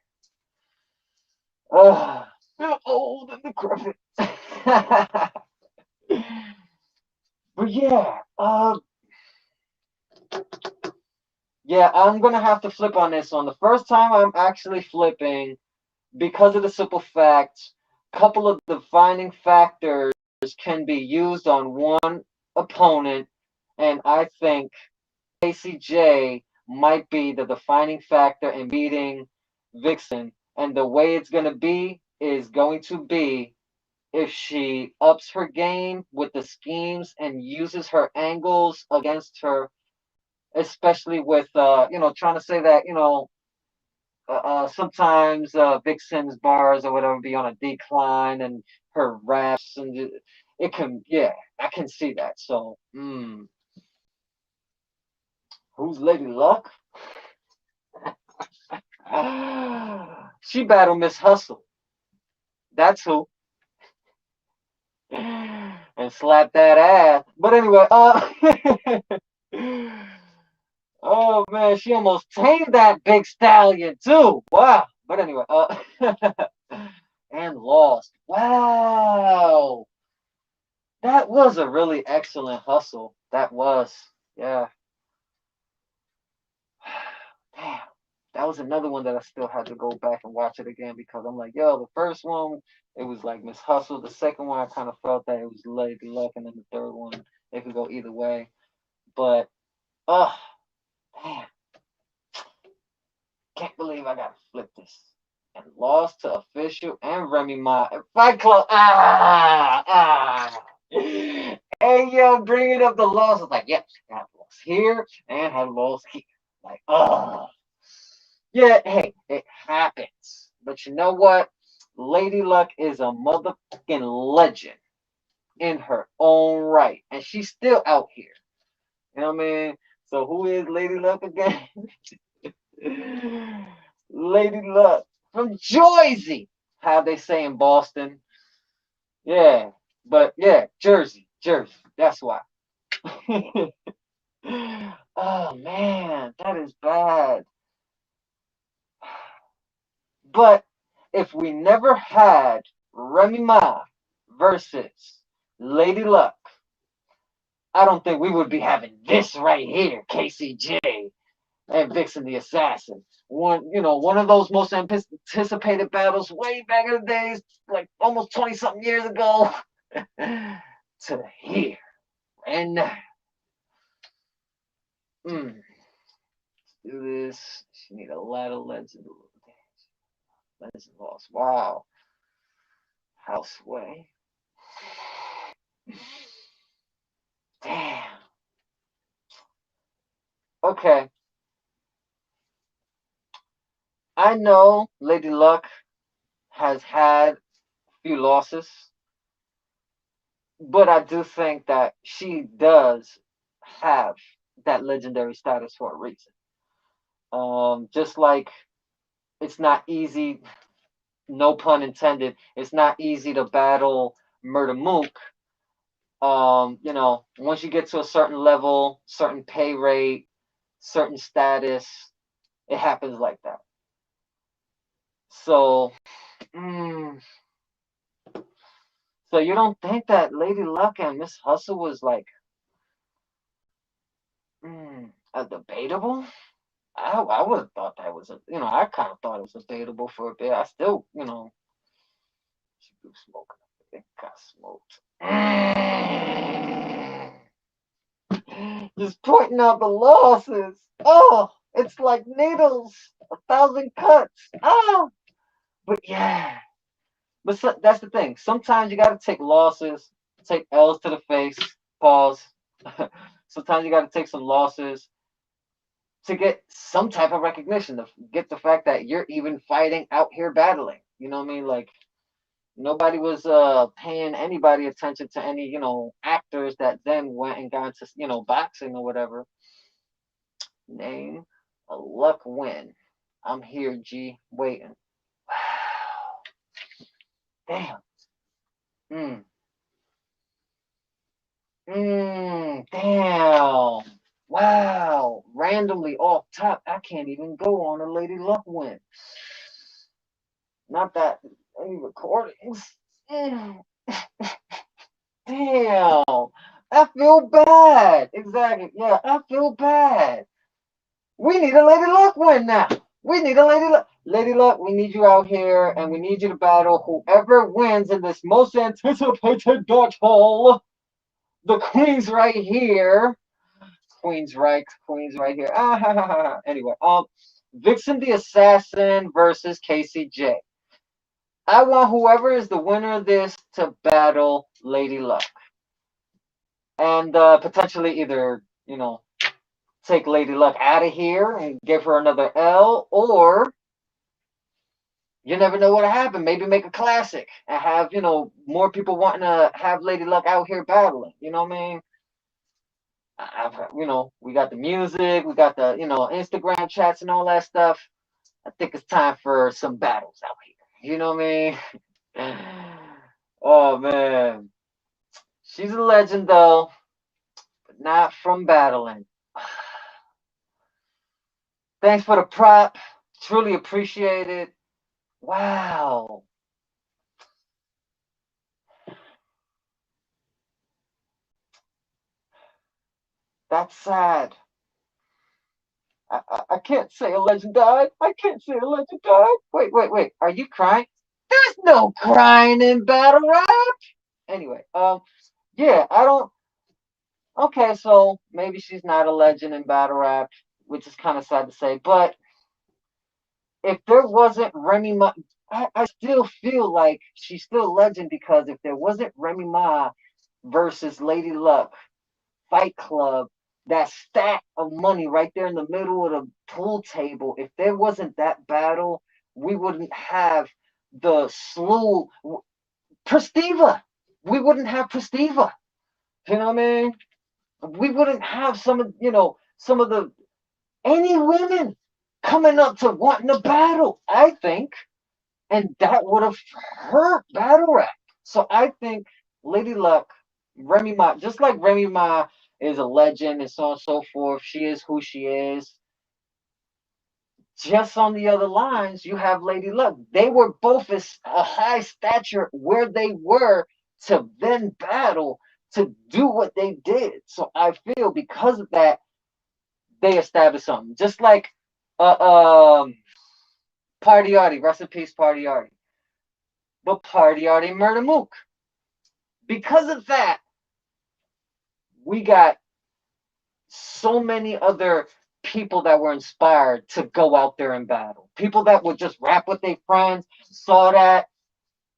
Oh, I'm old and decrepit. But yeah, yeah, I'm gonna have to flip on this one. The first time I'm actually flipping because of the simple fact, couple of defining factors can be used on one opponent, and I think KCJ might be the defining factor in beating Vixen. And the way it's gonna be is going to be if she ups her game with the schemes and uses her angles against her, especially with trying to say that sometimes Vixen's bars or whatever be on a decline and her raps and it can, yeah, I can see that. So who's Lady Luck? She battled Miss Hustle. That's who. And slap that ass. But anyway, oh man, she almost tamed that big stallion too. Wow. But anyway, and lost. Wow. That was a really excellent hustle. That was. Yeah. Damn. That was another one that I still had to go back and watch it again because I'm like, yo, the first one, it was like Miss Hustle. The second one, I kind of felt that it was Lady Luck. And then the third one, it could go either way. But, oh, damn. Can't believe I got to flip this. And lost to Official and Remy Ma. Fight Club. Hey, yo, bringing up the loss. I was like, yep, I have lost here and have lost here. Like, oh. Yeah, hey, it happens. But you know what? Lady Luck is a motherfucking legend in her own right. And she's still out here. You know what I mean? So who is Lady Luck again? Lady Luck from Jersey. How they say in Boston. Yeah. But yeah, Jersey. Jersey. That's why. Oh man, that is bad. But if we never had Remy Ma versus Lady Luck, I don't think we would be having this right here, KCJ and Vixen the Assassin. One of those most anticipated battles way back in the days, like almost 20 something years ago, to here and now. Let's do this. She need a lot of legend. Legend lost. Wow. Houseway. Damn. Okay. I know Lady Luck has had a few losses, but I do think that she does have that legendary status for a reason. Just like it's not easy, no pun intended, it's not easy to battle Murder Mook. Once you get to a certain level, certain pay rate, certain status, it happens like that. So, so you don't think that Lady Luck and Miss Hustle was like a debatable? I would have thought that was I kind of thought it was debatable for a bit. I still, she do smoking. It got smoked. Just pointing out the losses. Oh, it's like needles, 1,000 cuts. Oh, but yeah. But that's the thing. Sometimes you got to take losses, take L's to the face. Pause. Sometimes you got to take some losses to get some type of recognition, to get the fact that you're even fighting out here battling. You know what I mean? Like nobody was paying anybody attention to any, actors that then went and got into, boxing or whatever. Name a luck win. I'm here, G, waiting. Wow. Damn. Damn. Wow. randomly off top, I can't even go on a Lady Luck win. Not that any recordings. Damn. I feel bad. Exactly. Yeah, I feel bad. We need a Lady Luck win now. We need a Lady Luck. Lady Luck, we need you out here, and we need you to battle whoever wins in this most anticipated battle. The Queen's right here. Queen's right here. Anyway, Vixen the Assassin versus KCJ. I want whoever is the winner of this to battle Lady Luck. And potentially either, take Lady Luck out of here and give her another L, or you never know what'll happen. Maybe make a classic and have, more people wanting to have Lady Luck out here battling. You know what I mean? We got the music, we got the, Instagram chats and all that stuff. I think it's time for some battles out here. You know what I mean? Oh man. She's a legend though, but not from battling. Thanks for the prop. Truly appreciate it. Wow. That's sad. I can't say a legend died. I can't say a legend died. Wait. Are you crying? There's no crying in battle rap. Anyway, yeah, I don't. Okay, so maybe she's not a legend in battle rap, which is kind of sad to say. But if there wasn't Remy Ma, I still feel like she's still a legend because if there wasn't Remy Ma versus Lady Luck, Fight Club, that stack of money right there in the middle of the pool table, if there wasn't that battle, we wouldn't have the slew. Prestiva. We wouldn't have Prestiva. You know what I mean? We wouldn't have some of the any women coming up to wanting to battle, I think. And that would have hurt battle rap. So I think Lady Luck, Remy Ma, just like Remy Ma is a legend and so on and so forth, she is who she is. Just on the other lines, you have Lady Luck. They were both a high stature where they were to then battle to do what they did. So I feel because of that, they established something. Just like Party Artie, rest in peace, Party Artie. But Party Artie Murder Mook. Because of that, we got so many other people that were inspired to go out there and battle. People that would just rap with their friends, saw that.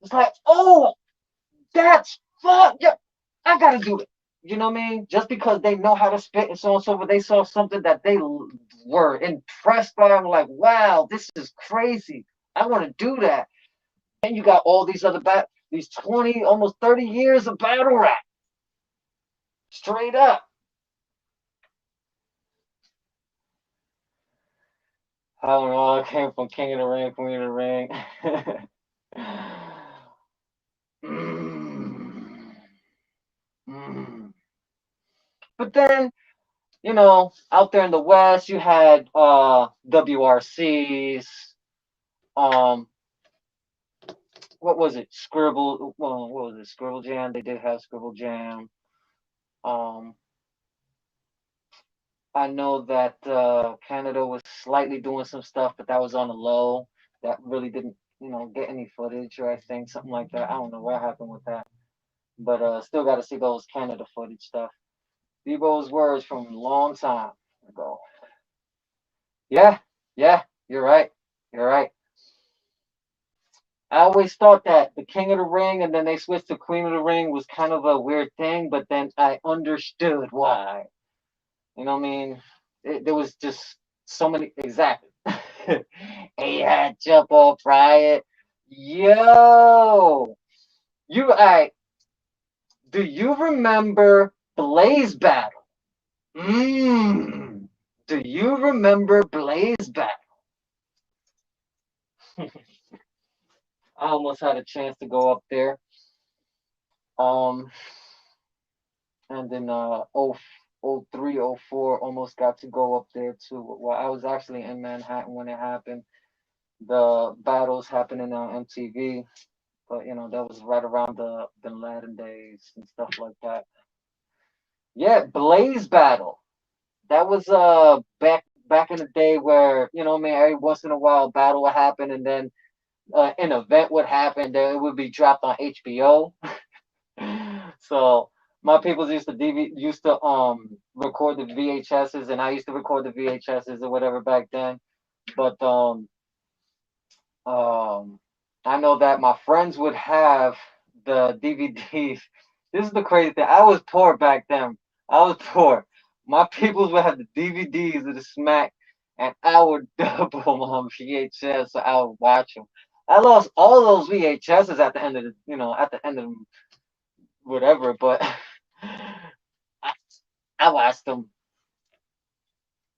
It's like, oh, that's fun. Yeah, I gotta do it. You know what I mean? Just because they know how to spit and so on and so forth, they saw something that they were impressed by. I'm like, wow, this is crazy. I want to do that. And you got all these other these 20, almost 30 years of battle rap. Straight up. I don't know. I came from King of the Ring, Queen of the Ring. mm. Mm. But then, out there in the West, you had WRCs. Um, what was it? Scribble. Well, what was it? Scribble Jam. They did have Scribble Jam. Um, I know that Canada was slightly doing some stuff, but that was on the low. That really didn't, get any footage or I think something like that. I don't know what happened with that, but still got to see those Canada footage stuff. Debo's words from a long time ago. Yeah, yeah, you're right. You're right. I always thought that the King of the Ring and then they switched to Queen of the Ring was kind of a weird thing, but then I understood why. You know what I mean? There was just so many exactly. Hey, had jump off riot. Yo, you I do you remember Blaze Battle? Do you remember Blaze Battle? I almost had a chance to go up there. Um, and then 03, 04, almost got to go up there too. Well, I was actually in Manhattan when it happened. The battles happening on MTV, but that was right around the Bin Laden days and stuff like that. Yeah, Blaze battle. That was back in the day where man, every once in a while a battle would happen, and then an event would happen, then it would be dropped on HBO. So my people used to record the VHSs, and I used to record the VHSs or whatever back then. But um, I know that my friends would have the DVDs. This is the crazy thing. I was poor back then. I was poor. My peoples would have the DVDs of the Smack, and I would double them on VHS, so I would watch them. I lost all those VHSs at the end of whatever, but I, I watched them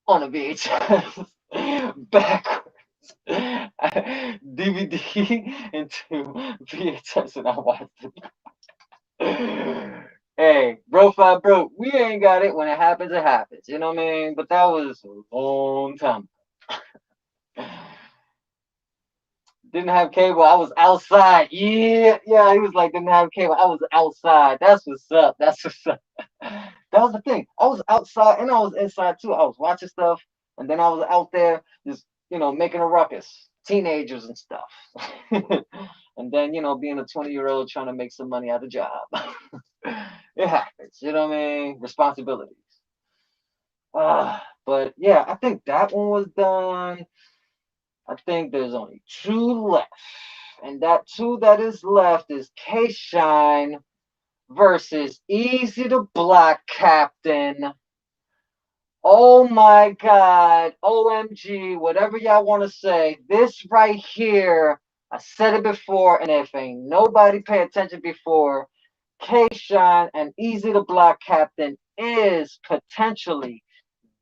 on a VHS backwards. DVD into VHS, and I watched it. Hey, bro, five broke. We ain't got it. When it happens, it happens. You know what I mean? But that was a long time. Didn't have cable. I was outside. Yeah, yeah. He was like, didn't have cable. I was outside. That's what's up. That's what's up. That was the thing. I was outside and I was inside too. I was watching stuff, and then I was out there just making a ruckus, teenagers and stuff, and then being a 20-year-old trying to make some money at a job. It happens. You know what I mean? Responsibilities. But yeah, I think that one was done. I think there's only two left. And that two that is left is K Shine versus Easy to Block Captain. Oh my God. OMG. Whatever y'all want to say. This right here, I said it before, and if ain't nobody pay attention before, K Shine and Easy to Block Captain is potentially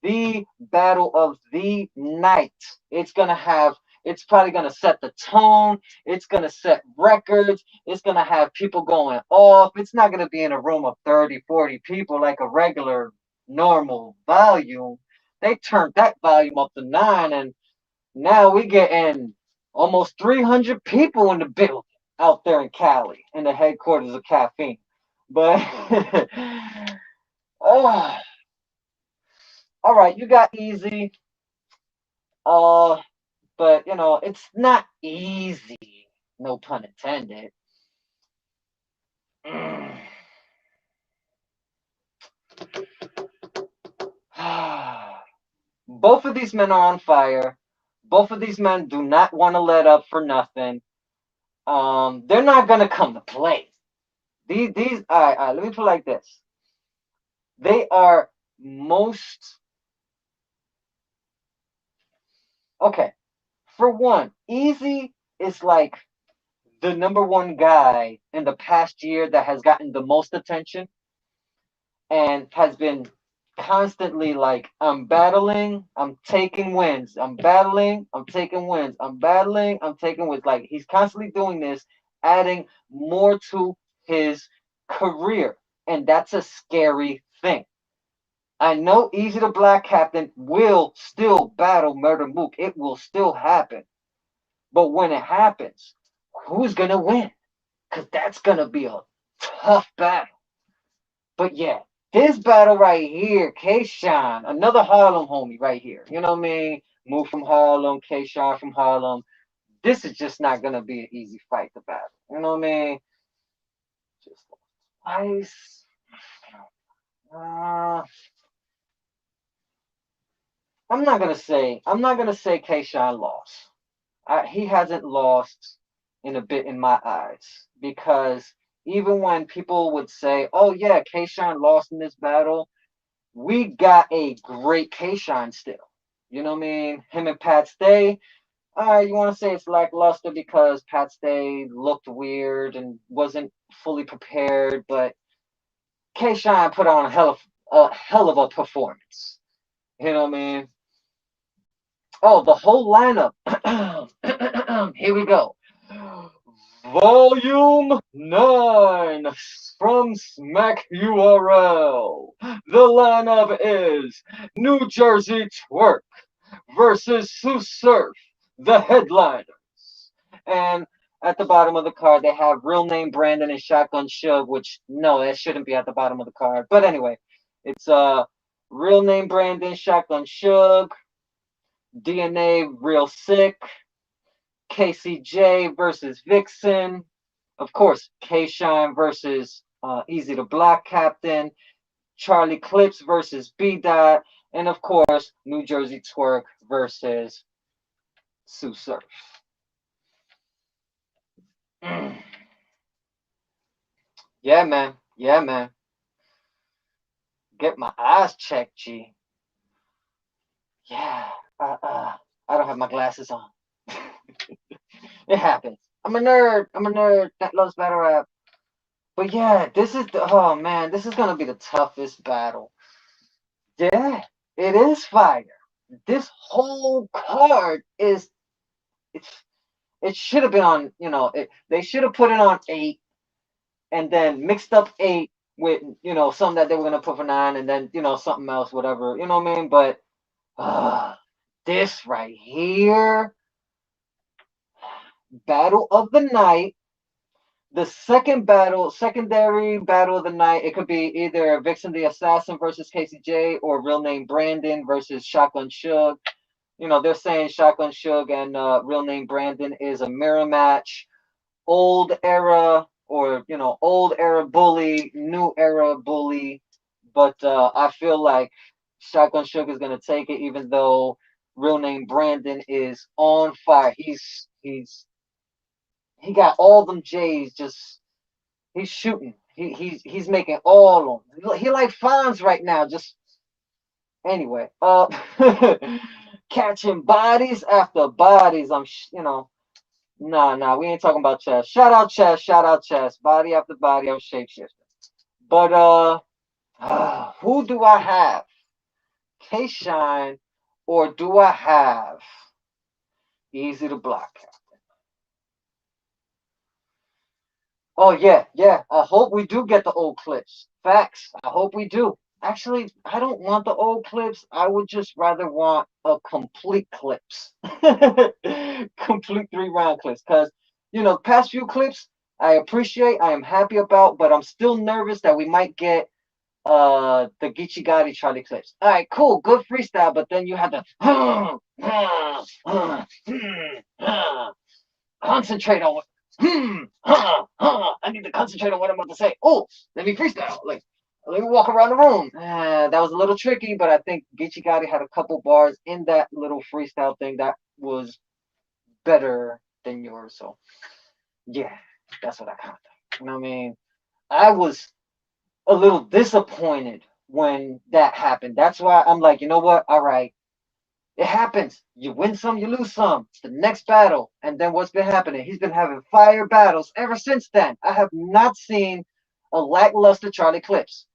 the battle of the night. It's probably gonna set the tone. It's gonna set records. It's gonna have people going off. It's not gonna be in a room of 30, 40 people like a regular normal volume. They turned that volume up to 9, and now we getting almost 300 people in the building out there in Cali, in the headquarters of Caffeine. But uh, all right, you got Easy. Uh, but it's not easy. No pun intended. Mm. Both of these men are on fire. Both of these men do not want to let up for nothing. They're not gonna come to play. These all right, let me put it like this. They are most okay. For one, Easy is like the number one guy in the past year that has gotten the most attention and has been constantly like, I'm battling, I'm taking wins, I'm battling, I'm taking wins, I'm battling, I'm taking wins. Like, he's constantly doing this, adding more to his career, and that's a scary thing. I know Easy the Black Captain will still battle Murder Mook. It will still happen. But when it happens, who's going to win? Because that's going to be a tough battle. But yeah, this battle right here, K-Shine, another Harlem homie right here. You know what I mean? Move from Harlem, K-Shine from Harlem. This is just not going to be an easy fight to battle. You know what I mean? Just twice. Uh, I'm not gonna say K-Shine lost. He hasn't lost in a bit in my eyes, because even when people would say, "Oh yeah, K-Shine lost in this battle," we got a great K-Shine still. You know what I mean? Him and Pat Stay. You want to say it's lackluster because Pat Stay looked weird and wasn't fully prepared, but K-Shine put on a hell of a performance. You know what I mean? Oh, the whole lineup. Here we go. Volume 9 from Smack URL. The lineup is New Jersey Twerk versus Sue Surf, the headliners. And at the bottom of the card, they have real name Brandon and Shotgun Shug, which no, that shouldn't be at the bottom of the card. But anyway, it's real name Brandon, Shotgun Shug, DNA Real Sick, KCJ versus Vixen, of course, K-Shine versus Easy the Block Captain, Charlie Clips versus B-Dot, and of course, New Jersey Twerk versus Sue Surf. Yeah, man. Yeah, man. Get my eyes checked, G. Yeah. I don't have my glasses on. It happens. I'm a nerd. I'm a nerd that loves battle rap. But yeah, this is the oh man, this is gonna be the toughest battle. Yeah, it is fire. This whole card is it's it should have been on, they should have put it on 8 and then mixed up 8 with, something that they were gonna put for 9 and then, something else, whatever, you know what I mean? But this right here, battle of the night. The secondary battle of the night, it could be either Vixen the Assassin versus KCJ or real name Brandon versus Shotgun Shug. They're saying Shotgun Shug and real name Brandon is a mirror match. Old era or, old era bully, new era bully. But I feel like Shotgun Shug is going to take it, even though real name Brandon is on fire. He got all them J's just he's shooting. He's making all of them. He like Fonz right now. Just anyway. Catching bodies after bodies. Nah. We ain't talking about chess. Shout out chess. Shout out chess. Body after body. I'm shapeshifting. But who do I have? K Shine, or do I have Easy to Block? Oh yeah. I hope we do get the old clips. Facts. I hope we do. Actually, I don't want the old clips. I would just rather want a complete clips. Complete 3-round clips. Because, past few clips I appreciate, I am happy about, but I'm still nervous that we might get the Geechee Gotti Charlie clips. Alright, cool, good freestyle, but then you have to concentrate on what I need to concentrate on what I'm about to say. Oh, let me freestyle. Like, let me walk around the room. That was a little tricky, but I think Geechee Gotti had a couple bars in that little freestyle thing that was better than yours. So, yeah, that's what I kind of think. You know what I mean? I was a little disappointed when that happened. That's why I'm like, you know what? All right. It happens. You win some, you lose some. It's the next battle. And then what's been happening? He's been having fire battles ever since then. I have not seen a lackluster Charlie Clips.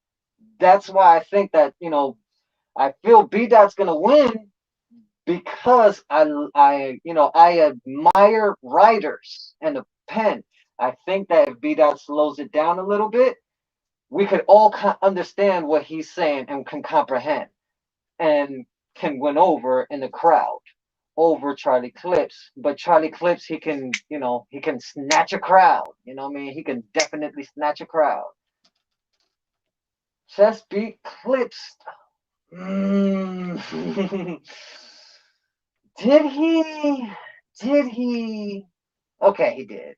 That's why I think that, I feel B Dot's gonna win because I admire writers and the pen. I think that if B Dot slows it down a little bit, we could all understand what he's saying and can comprehend and can win over in the crowd over Charlie Clips. But Charlie Clips, he can snatch a crowd. You know what I mean? He can definitely snatch a crowd. Chess beat Clips. Did he? Did he? Okay, he did.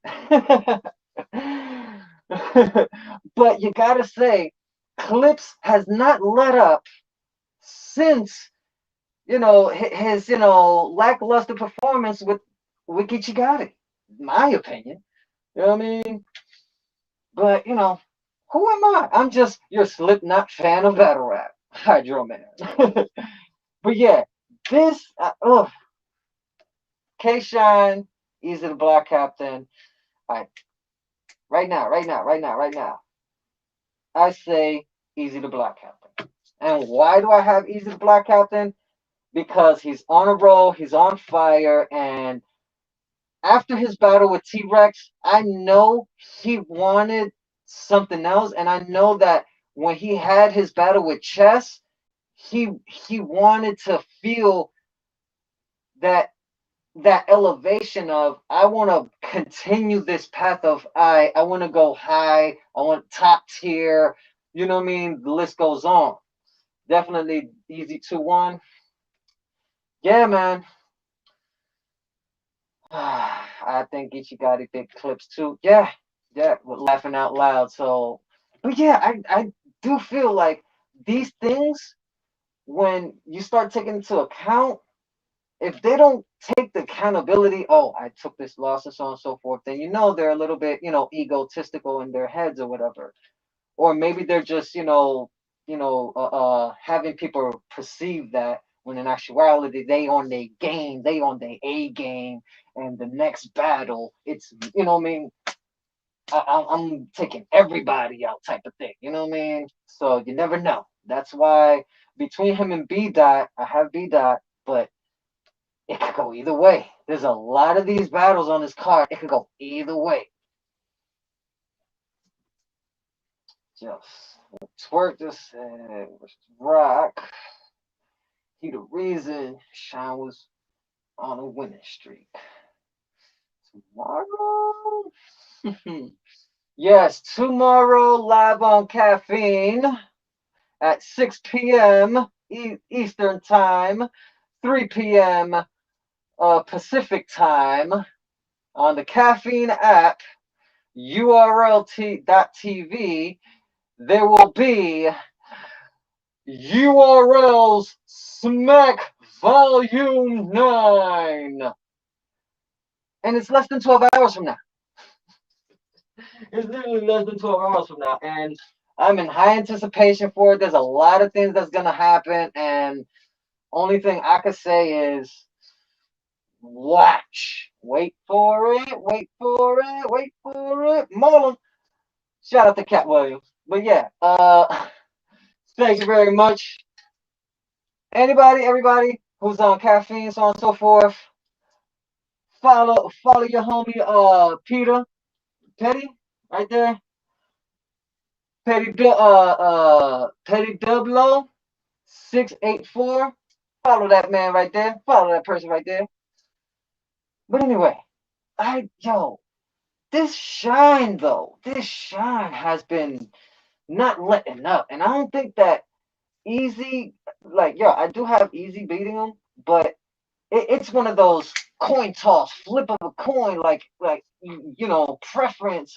But you gotta say, Clips has not let up since his lackluster performance with Geechee Gotti, my opinion. You know what I mean? But who am I? I'm just your Slipknot fan of battle rap, HydroMan. But yeah, this K Shine, Easy the Block Captain. Right now. I say Easy the Block Captain. And why do I have Easy the Block Captain? Because he's on a roll, he's on fire, and after his battle with T-Rex, I know he wanted something else, and I know that when he had his battle with Chess, he wanted to feel that that elevation of I want to continue this path of I want to go high, I want top tier, you know what I mean? The list goes on. Definitely easy 2-1. Yeah, man. I think Ichigari did clips too. Yeah, yeah, with laughing out loud. So, but yeah, I do feel like these things, when you start taking into account, if they don't take the accountability, oh, I took this loss and so on and so forth, then you know they're a little bit, egotistical in their heads or whatever. Or maybe they're just, having people perceive that when in actuality they on their game, they on their A game, and the next battle, it's, what I mean, I'm taking everybody out type of thing, you know what I mean? So you never know. That's why between him and B Dot, I have B Dot, but it could go either way. There's a lot of these battles on this card. It could go either way. Just twerk this rock. He the reason Sean was on a winning streak. Tomorrow? Yes, tomorrow live on Caffeine at 6 p.m. Eastern Time, 3 p.m. Pacific Time on the Caffeine app, url.tv. There will be URL's Smack Volume 9. And it's less than 12 hours from now. It's literally less than 12 hours from now. And I'm in high anticipation for it. There's a lot of things that's going to happen. And only thing I could say is watch. Wait for it. Wait for it. Wait for it. Marlon. Shout out to Cat Williams. But yeah, thank you very much. Everybody who's on Caffeine, so on and so forth. Follow your homie Peter Petty right there. Petty Dublo 684. Follow that man right there. Follow that person right there. But anyway, this shine though, this shine has been not letting up, and I don't think that easy. I do have easy beating him, but it's one of those coin toss, flip of a coin, preference,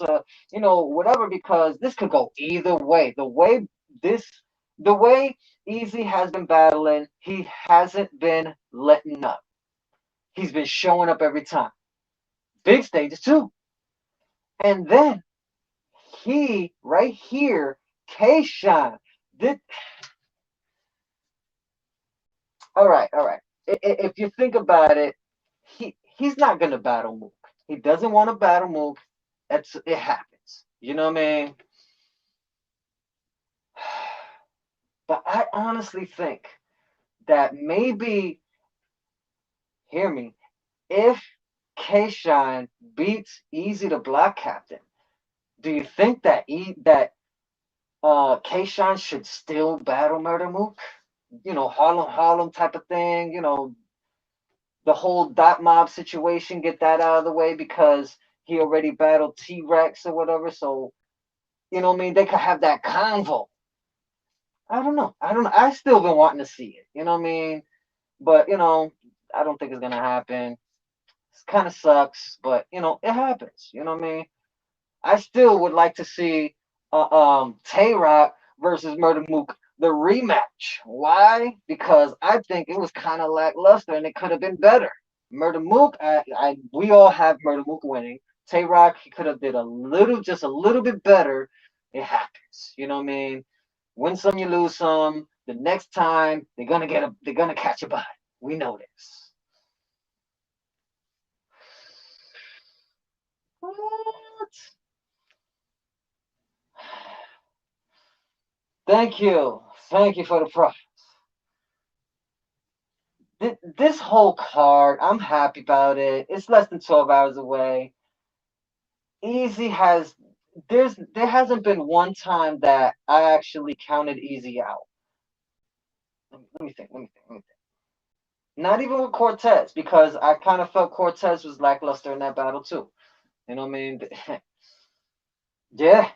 whatever, because this could go either way. The way Easy has been battling, he hasn't been letting up. He's been showing up every time. Big stages too. And then he right here, K-Shine. All right, all right. If you think about it, he's not gonna battle Mook. He doesn't want to battle Mook. It happens. You know what I mean? But I honestly think that maybe, hear me, if K-Shine beats Easy the Black Captain, do you think that K-Shine should still battle Murder Mook? Harlem type of thing, the whole Dot Mob situation, get that out of the way because he already battled T-Rex or whatever. So, you know what I mean? They could have that convo. I don't know. I still been wanting to see it. You know what I mean? But, I don't think it's going to happen. It kind of sucks, but, it happens. You know what I mean? I still would like to see Tay-Rock versus Murder Mook, the rematch. Why? Because I think it was kind of lackluster and it could have been better. Murder Mook, we all have Murder Mook winning. Tay-Rock, he could have did just a little bit better. It happens. You know what I mean? Win some, you lose some. The next time they're gonna catch a body. We know this. What? Thank you. Thank you for the profits. this whole card, I'm happy about it. It's less than 12 hours away. Easy has there hasn't been one time that I actually counted Easy out. Let me think. Let me think. Let me think. Not even with Cortez, because I kind of felt Cortez was lackluster in that battle too. You know what I mean? Yeah,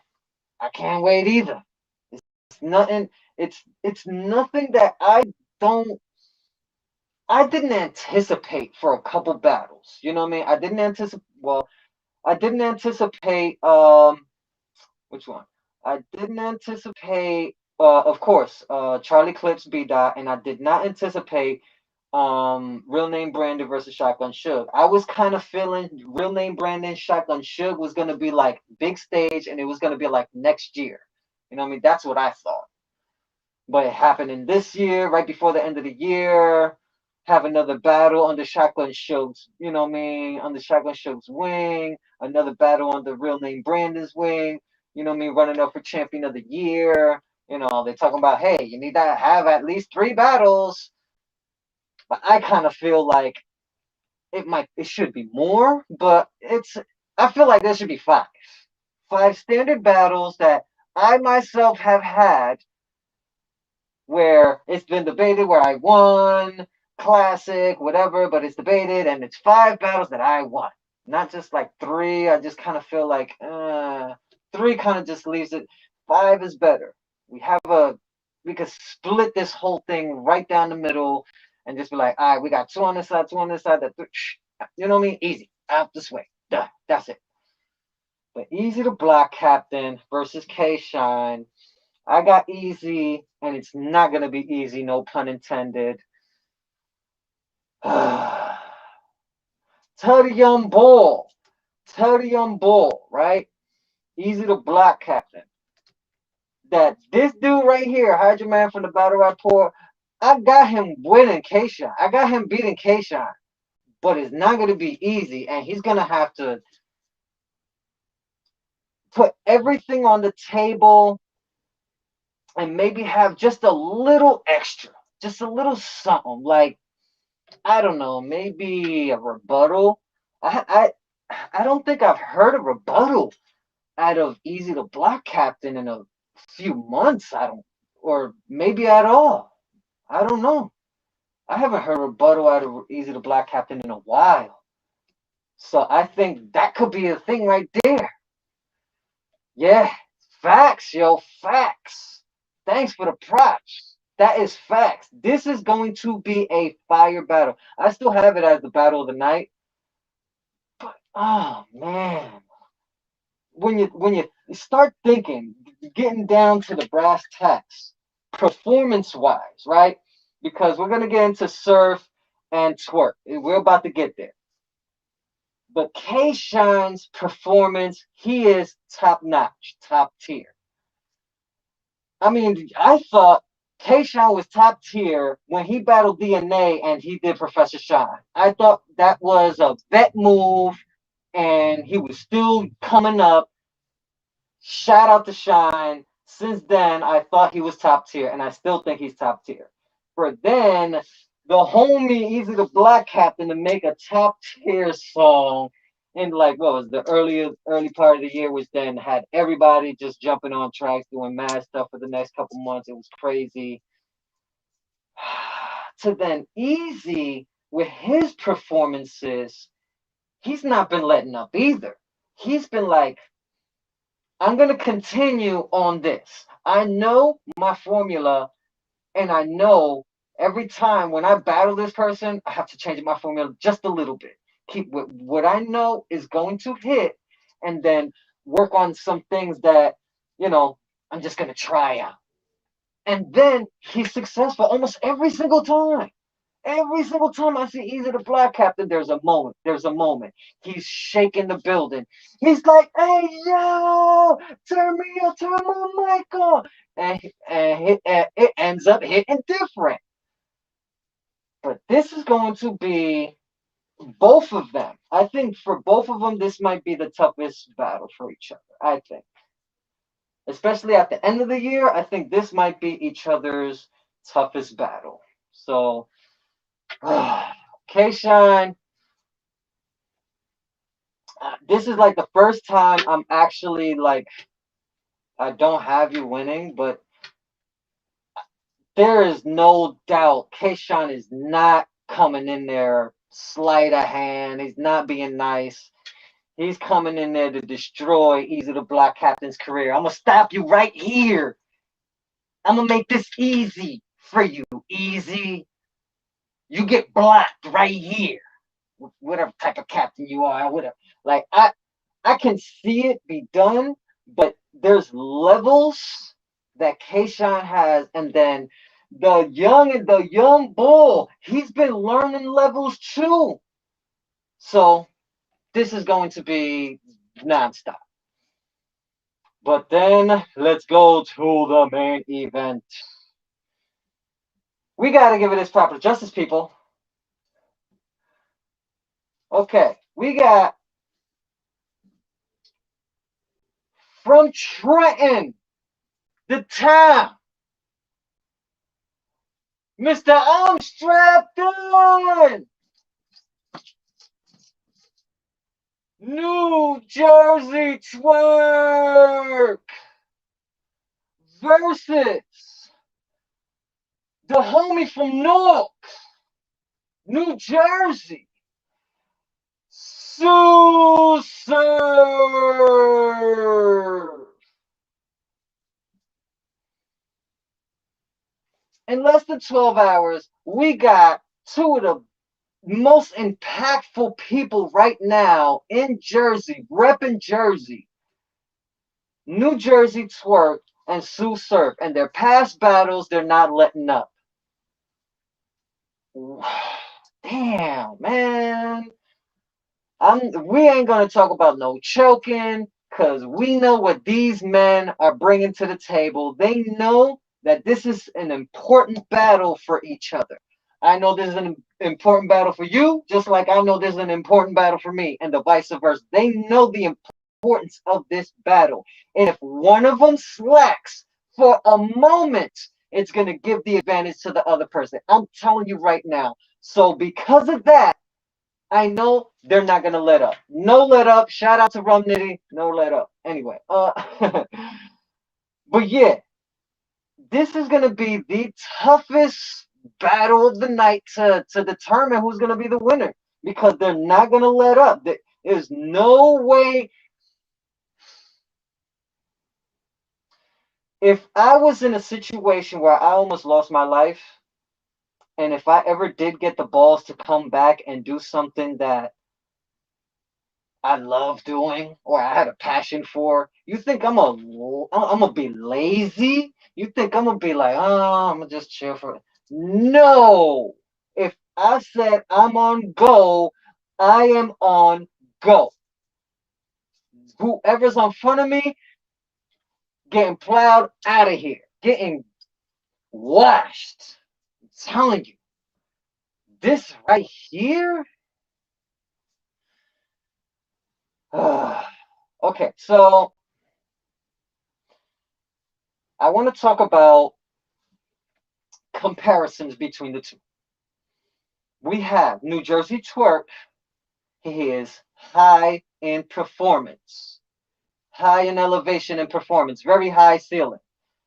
I can't wait either. It's nothing. It's nothing that don't. I didn't anticipate for a couple battles. You know what I mean? I didn't anticipate. Well, I didn't anticipate. Which one? I didn't anticipate. Of course, Charlie Clips B Dot, and I did not anticipate Real Name Brandon versus Shotgun Suge. I was kind of feeling Real Name Brandon Shotgun Suge was gonna be like big stage, and it was gonna be like next year. You know what I mean? That's what I thought. But it happened in this year, right before the end of the year. Have another battle under Shotgun Suge's, you know what I mean, under Shotgun Suge's wing. Another battle under Real Name Brandon's wing. You know what I mean, running up for Champion of the Year. You know, they're talking about, hey, you need to have at least 3 battles. But I kind of feel like it should be more, but I feel like there should be 5. 5 standard battles that I myself have had where it's been debated, where I won, classic, whatever, but it's debated, and it's 5 battles that I won. Not just like 3. I just kind of feel like 3 kind of just leaves it. 5 is better. We could split this whole thing right down the middle and just be like, all right, we got 2 on this side, 2 on this side. You know what I mean? Easy. Out this way. Duh. That's it. But Easy to Block Captain versus K Shine. I got Easy, and it's not going to be easy, no pun intended. Tell the young bull. Tell the young bull, right? Easy to Block Captain. That this dude right here, HydroMan from the Battle Rapport, I got him winning K-Shine. I got him beating K-Shine. But it's not going to be easy, and he's going to have to put everything on the table and maybe have just a little extra, just a little something. Like, I don't know, maybe a rebuttal. I don't think I've heard a rebuttal out of Easy to Block Captain in a few months. Or maybe at all. I don't know. I haven't heard a rebuttal out of Easy to Block Captain in a while. So I think that could be a thing right there. Yeah, facts, yo, facts. Thanks for the props. That is facts. This is going to be a fire battle. I still have it as the battle of the night. But oh man, when you start thinking, getting down to the brass tacks, performance wise, right? Because we're gonna get into surf and twerk. We're about to get there. But K Shine's performance, he is top notch, top tier. I mean, I thought K-Shine was top tier when he battled DNA and he did Professor Shine. I thought that was a vet move and he was still coming up. Shout out to Shine. Since then, I thought he was top tier and I still think he's top tier. For then, the homie Easy the Black Captain to make a top tier song in like what was the early part of the year, which then had everybody just jumping on tracks doing mad stuff for the next couple months. It was crazy. To then Easy with his performances, he's not been letting up either. He's been like, I'm gonna continue on this. I know my formula, and I know every time when I battle this person, I have to change my formula just a little bit. Keep what I know is going to hit, and then work on some things that, I'm just going to try out. And then he's successful almost every single time. Every single time I see Easy the Black Captain, there's a moment. There's a moment. He's shaking the building. He's like, hey, yo, turn my mic on. And it ends up hitting different. But this is going to be both of them. I think for both of them, this might be the toughest battle for each other. I think. Especially at the end of the year, I think this might be each other's toughest battle. So K-Shine, this is like the first time I'm actually like, I don't have you winning, but there is no doubt K-Shine is not coming in there sleight of hand. He's not being nice. He's coming in there to destroy Easy the Black Captain's career. I'm going to stop you right here. I'm going to make this easy for you. Easy. You get blocked right here. Whatever type of captain you are, whatever. Like, I can see it be done, but there's levels that K-Shine has, and then the young bull, he's been learning levels too. So this is going to be nonstop. But then let's go to the main event. We gotta give it its proper justice, people. Okay, we got from Trenton, the town, Mr. I'm strapped in. New Jersey Twerk versus the homie from Newark, New Jersey, Sue Serve. In less than 12 hours, we got two of the most impactful people right now in Jersey, repping Jersey, New Jersey Twerk and Sue Surf. And their past battles, they're not letting up. Damn, man. We ain't gonna talk about no choking, because we know what these men are bringing to the table. They know that this is an important battle for each other. I know this is an important battle for you, just like I know this is an important battle for me, and the vice versa. They know the importance of this battle. And if one of them slacks for a moment, it's going to give the advantage to the other person. I'm telling you right now. So because of that, I know they're not going to let up. No let up. Shout out to Rum Nitty. No let up. Anyway, but yeah, this is going to be the toughest battle of the night to determine who's going to be the winner, because they're not going to let up. There's no way. If I was in a situation where I almost lost my life, and if I ever did get the balls to come back and do something that I love doing or I had a passion for, you think I'm gonna be lazy? You think I'm gonna be like, oh, I'm gonna just chill for it? No. If I said I'm on go, I am on go. Whoever's in front of me, getting plowed out of here, getting washed. I'm telling you, this right here. Okay, so I want to talk about comparisons between the two. We have New Jersey Twerk. He is high in performance, high in elevation and performance, very high ceiling.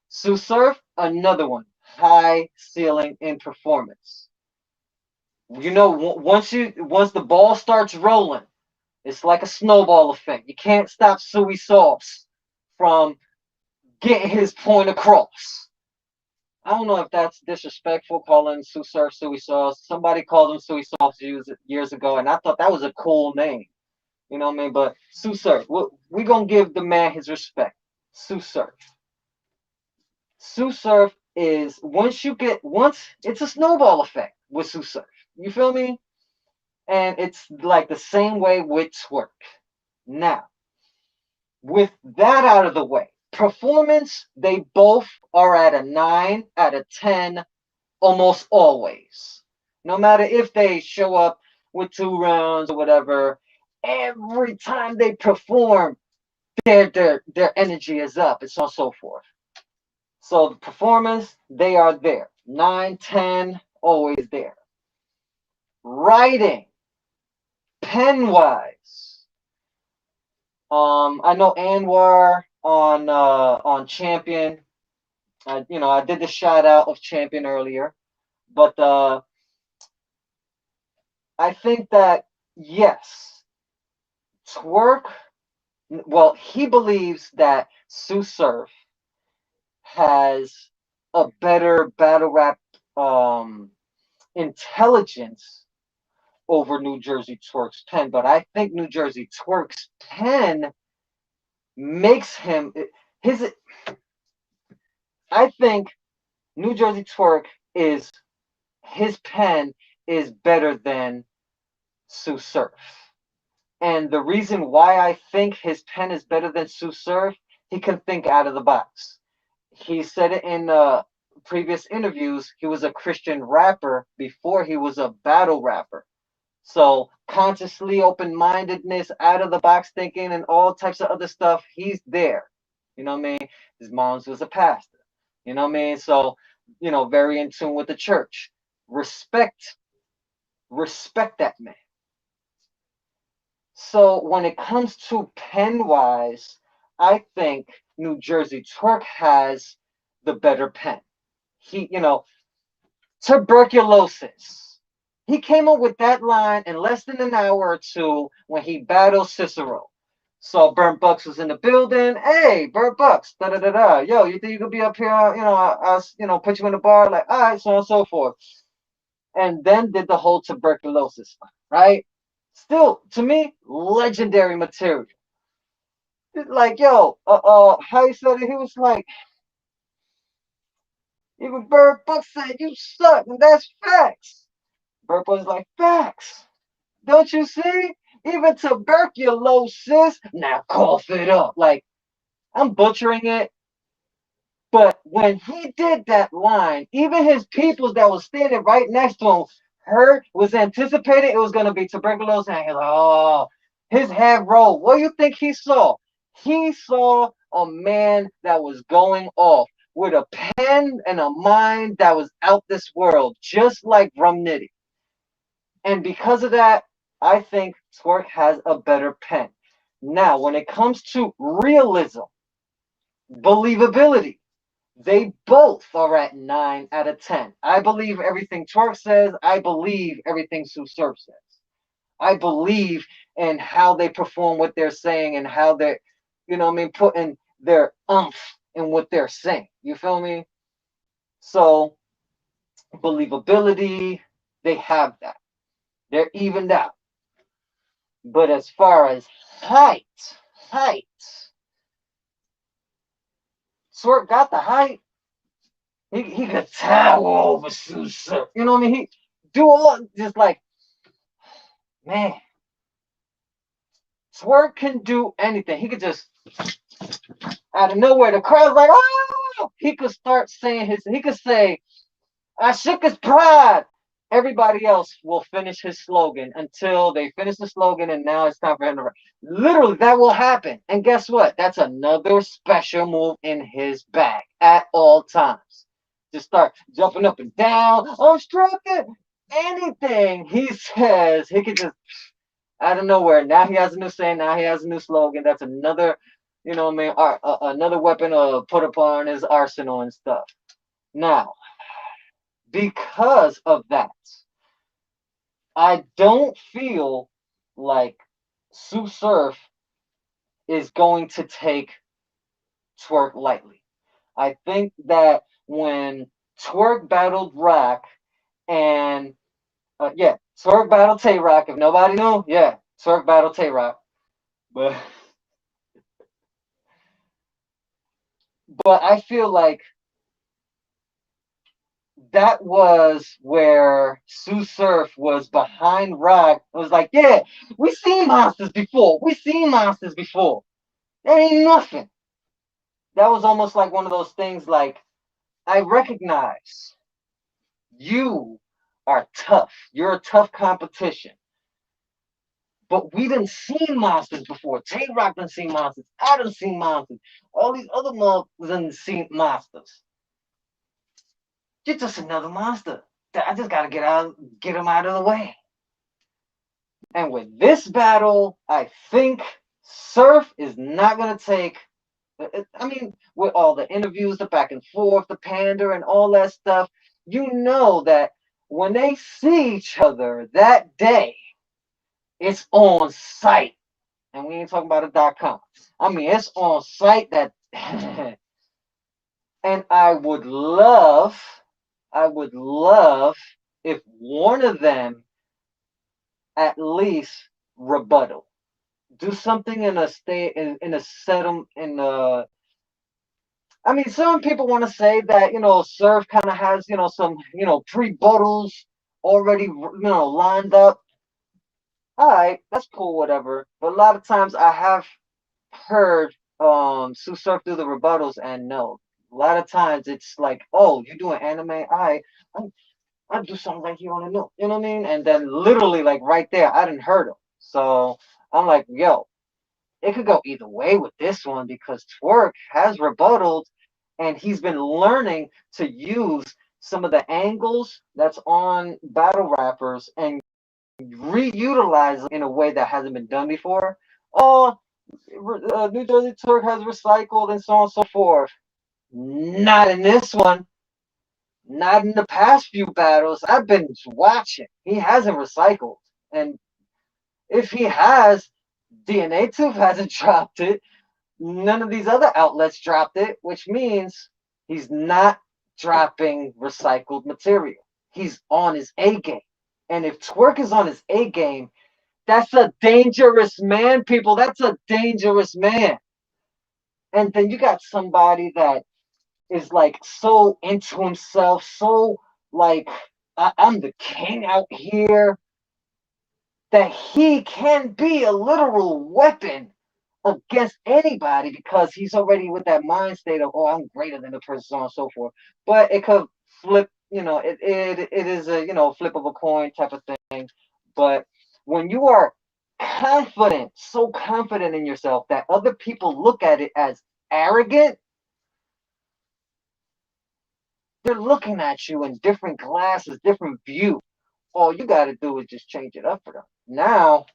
Sue Surf, another one, high ceiling in performance. You know, once the ball starts rolling, it's like a snowball effect. You can't stop Suey Sauce from getting his point across. I don't know if that's disrespectful, calling Sue Surf Suey Sauce. Somebody called him Suey Sauce years ago, and I thought that was a cool name. You know what I mean? But Sue Surf, we're going to give the man his respect. Sue Surf. Sue Surf is, once it's a snowball effect with Sue Surf. You feel me? And it's like the same way with Twerk. Now, with that out of the way, performance, they both are at a 9 out of 10 almost always. No matter if they show up with 2 rounds or whatever, every time they perform, their energy is up, and so on and so forth. So the performance, they are there. 9, 10, always there. Writing, pen-wise. I know Anwar on Champion. I did the shout out of Champion earlier, but I think that yes, Twerk. Well, he believes that Sue Surf has a better battle rap um, intelligence over New Jersey Twerk's pen, but I think New Jersey Twerk's pen makes him his. I think New Jersey Twerk is his pen is better than Sue Surf. And the reason why I think his pen is better than Sue Surf, he can think out of the box. He said it in previous interviews. He was a Christian rapper before he was a battle rapper. So consciously open-mindedness, out of the box thinking, and all types of other stuff, he's there. You know what I mean? His mom's was a pastor. You know what I mean? So, very in tune with the church. Respect, respect that man. So when it comes to pen wise, I think New Jersey Twerk has the better pen. He, tuberculosis. He came up with that line in less than an hour or two when he battled Cicero. So Burnt Bucks was in the building. Hey, Burnt Bucks, da da da da. Yo, you think you could be up here? Put you in the bar, like, all right, so on and so forth. And then did the whole tuberculosis, right? Still, to me, legendary material. Like, yo, how he said it, he was like, even Bird Book said, you suck, and that's facts. Bird Book's like, facts. Don't you see? Even tuberculosis, now cough it up. Like, I'm butchering it, but when he did that line, even his people that was standing right next to him was anticipating it was going to be tuberculosis. And he's like, oh, his head rolled. What do you think he saw? He saw a man that was going off with a pen and a mind that was out this world, just like Rum Nitty. And because of that, I think Twerk has a better pen. Now, when it comes to realism, believability, they both are at 9 out of 10. I believe everything Twerk says. I believe everything Sue Surf says. I believe in how they perform what they're saying and how they're, putting their umph in what they're saying. You feel me? So, believability, they have that. They're evened out. But as far as height, Twerk got the height. He could tower over Sue Surf. You know what I mean? He do all just like, man. Twerk can do anything. He could just out of nowhere, the crowd's like, oh! He could start saying he could say, I shook his pride. Everybody else will finish his slogan until they finish the slogan, and now it's time for him to. Literally, that will happen. And guess what? That's another special move in his bag at all times. Just start jumping up and down, obstructed, anything he says, he could just out of nowhere. Now he has a new saying. Now he has a new slogan. That's another, another weapon to put upon his arsenal and stuff. Now, because of that, I don't feel like Sue Surf is going to take Twerk lightly. I think that when Twerk battled Rock and Twerk battled Tay Rock. If nobody knew, Twerk battled Tay Rock. But I feel like that was where Sue Surf was behind Rock. It was like, yeah, we seen monsters before. There ain't nothing. That was almost like one of those things like, I recognize you are tough. You're a tough competition. But we done seen monsters before. Tay Rock done seen monsters. I done seen monsters. All these other motherfuckers done seen monsters. You're just another monster. I just gotta get him out of the way. And with this battle, I think Surf is not gonna take. I mean, with all the interviews, the back and forth, the pander, and all that stuff, you know that when they see each other that day, it's on site. And we ain't talking about a .com. I mean, it's on site that. And I would love if one of them at least rebuttal. Do something in a state in a settle in a. I mean, some people want to say that Surf kind of has some pre-bottles already lined up. All right, that's cool, whatever. But a lot of times I have heard Sue Surf do the rebuttals, and no, a lot of times it's like, oh, you're doing anime. I do something like you want to know. You know what I mean? And then literally like right there, I didn't hurt him. So I'm like, yo, it could go either way with this one because Twerk has rebutted and he's been learning to use some of the angles that's on battle rappers and reutilize them in a way that hasn't been done before. Oh, New Jersey Twerk has recycled and so on and so forth. Not in this one. Not in the past few battles. I've been watching. He hasn't recycled. And if he has, DNA Tooth hasn't dropped it. None of these other outlets dropped it, which means he's not dropping recycled material. He's on his A game. And if Twerk is on his A game, that's a dangerous man, people. That's a dangerous man. And then you got somebody that is like so into himself, so like I'm the king out here, that he can be a literal weapon against anybody because he's already with that mind state of, oh, I'm greater than the person, so on and so forth. But it could flip, it is a flip of a coin type of thing. But when you are confident, so confident in yourself that other people look at it as arrogant, they're looking at you in different glasses, different view. All you got to do is just change it up for them. Now,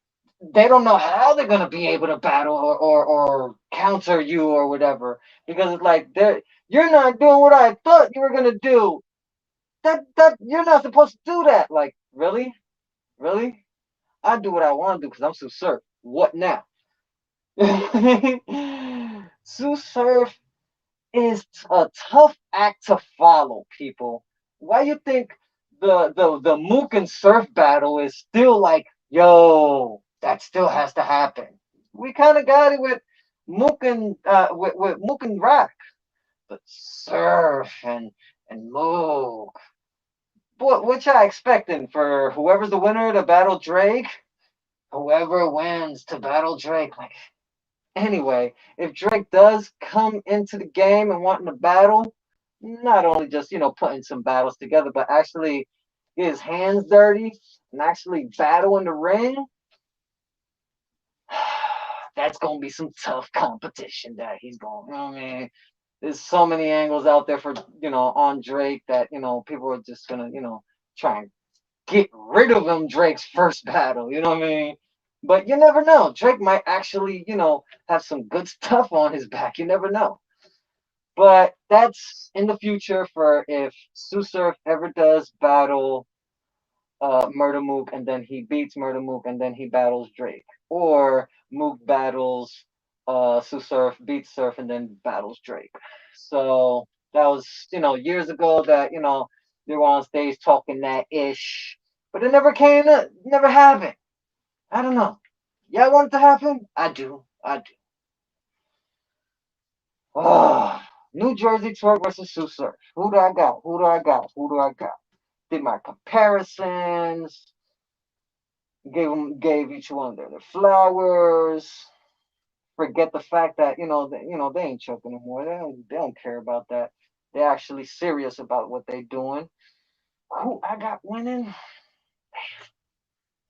they don't know how they're gonna be able to battle or counter you or whatever because it's like you're not doing what I thought you were gonna do. That you're not supposed to do that. Like really? I do what I want to do because I'm Sue Surf. What now? Sue Surf is a tough act to follow, people. Why you think the Mook and Surf battle is still like, yo, that still has to happen? We kind of got it with Mook and with Mook and Rock, but Surf and Mook. What y'all expecting for whoever's the winner to battle Drake? Whoever wins to battle Drake, like anyway, if Drake does come into the game and wanting to battle, not only just putting some battles together, but actually get his hands dirty and actually battle in the ring, that's gonna be some tough competition that he's going. You know what I mean? There's so many angles out there for on Drake that people are just gonna try and get rid of him Drake's first battle. You know what I mean? But you never know. Drake might actually, have some good stuff on his back. You never know. But that's in the future for if Sue Surf ever does battle Murder Mook and then he beats Murder Mook and then he battles Drake. Or Mook battles Sue Surf, beats Surf, and then battles Drake. So that was, years ago that, they were on stage talking that ish. But it never never happened. I don't know. Y'all want it to happen? I do. Oh, New Jersey Twerk versus Sue Surf. Who do I got? Did my comparisons. Gave each one their flowers. Forget the fact that they ain't choking anymore. They don't care about that. They're actually serious about what they're doing. Who I got winning?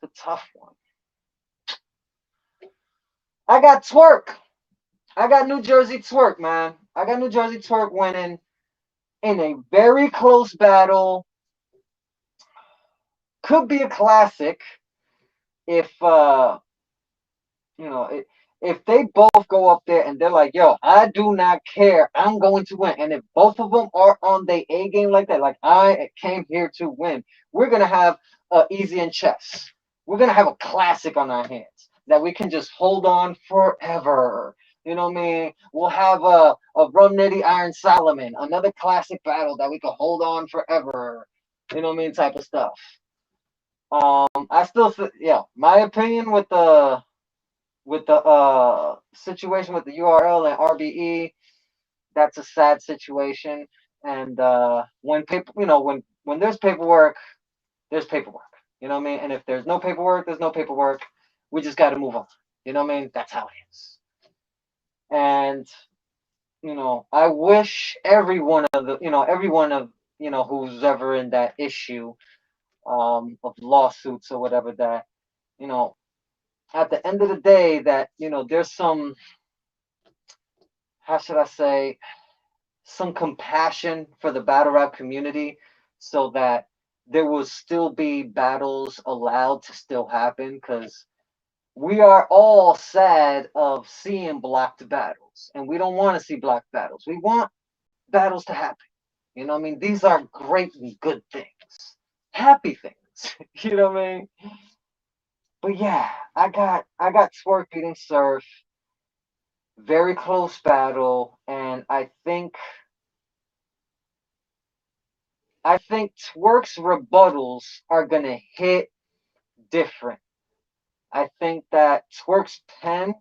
It's a tough one. I got Twerk. I got New Jersey Twerk, man. I got New Jersey Twerk winning in a very close battle. Could be a classic if you know, if they both go up there and they're like, yo, I do not care, I'm going to win. And if both of them are on their A game like that, like I came here to win, we're gonna have easy in chess. We're gonna have a classic on our hands that we can just hold on forever. You know what I mean? We'll have a Rum Nitty Iron Solomon, another classic battle that we can hold on forever. You know what I mean? Type of stuff. I still, yeah, my opinion with the situation with the URL and RBE, that's a sad situation. And when paper, you know, when there's paperwork, there's paperwork. You know what I mean? And if there's no paperwork, there's no paperwork. We just got to move on. You know what I mean? That's how it is. And you know, I wish every one of the, you know, every one of, you know, who's ever in that issue of lawsuits or whatever, that, you know, at the end of the day, that, you know, there's some, how should I say, some compassion for the battle rap community, so that there will still be battles allowed to still happen, because we are all sad of seeing blocked battles, and we don't want to see blocked battles. We want battles to happen. You know what I mean? These are great and good things, happy things. You know what I mean? But yeah, I got Twerk beating Surf, very close battle, and I think Twerk's rebuttals are gonna hit different. I think that Twerk's pen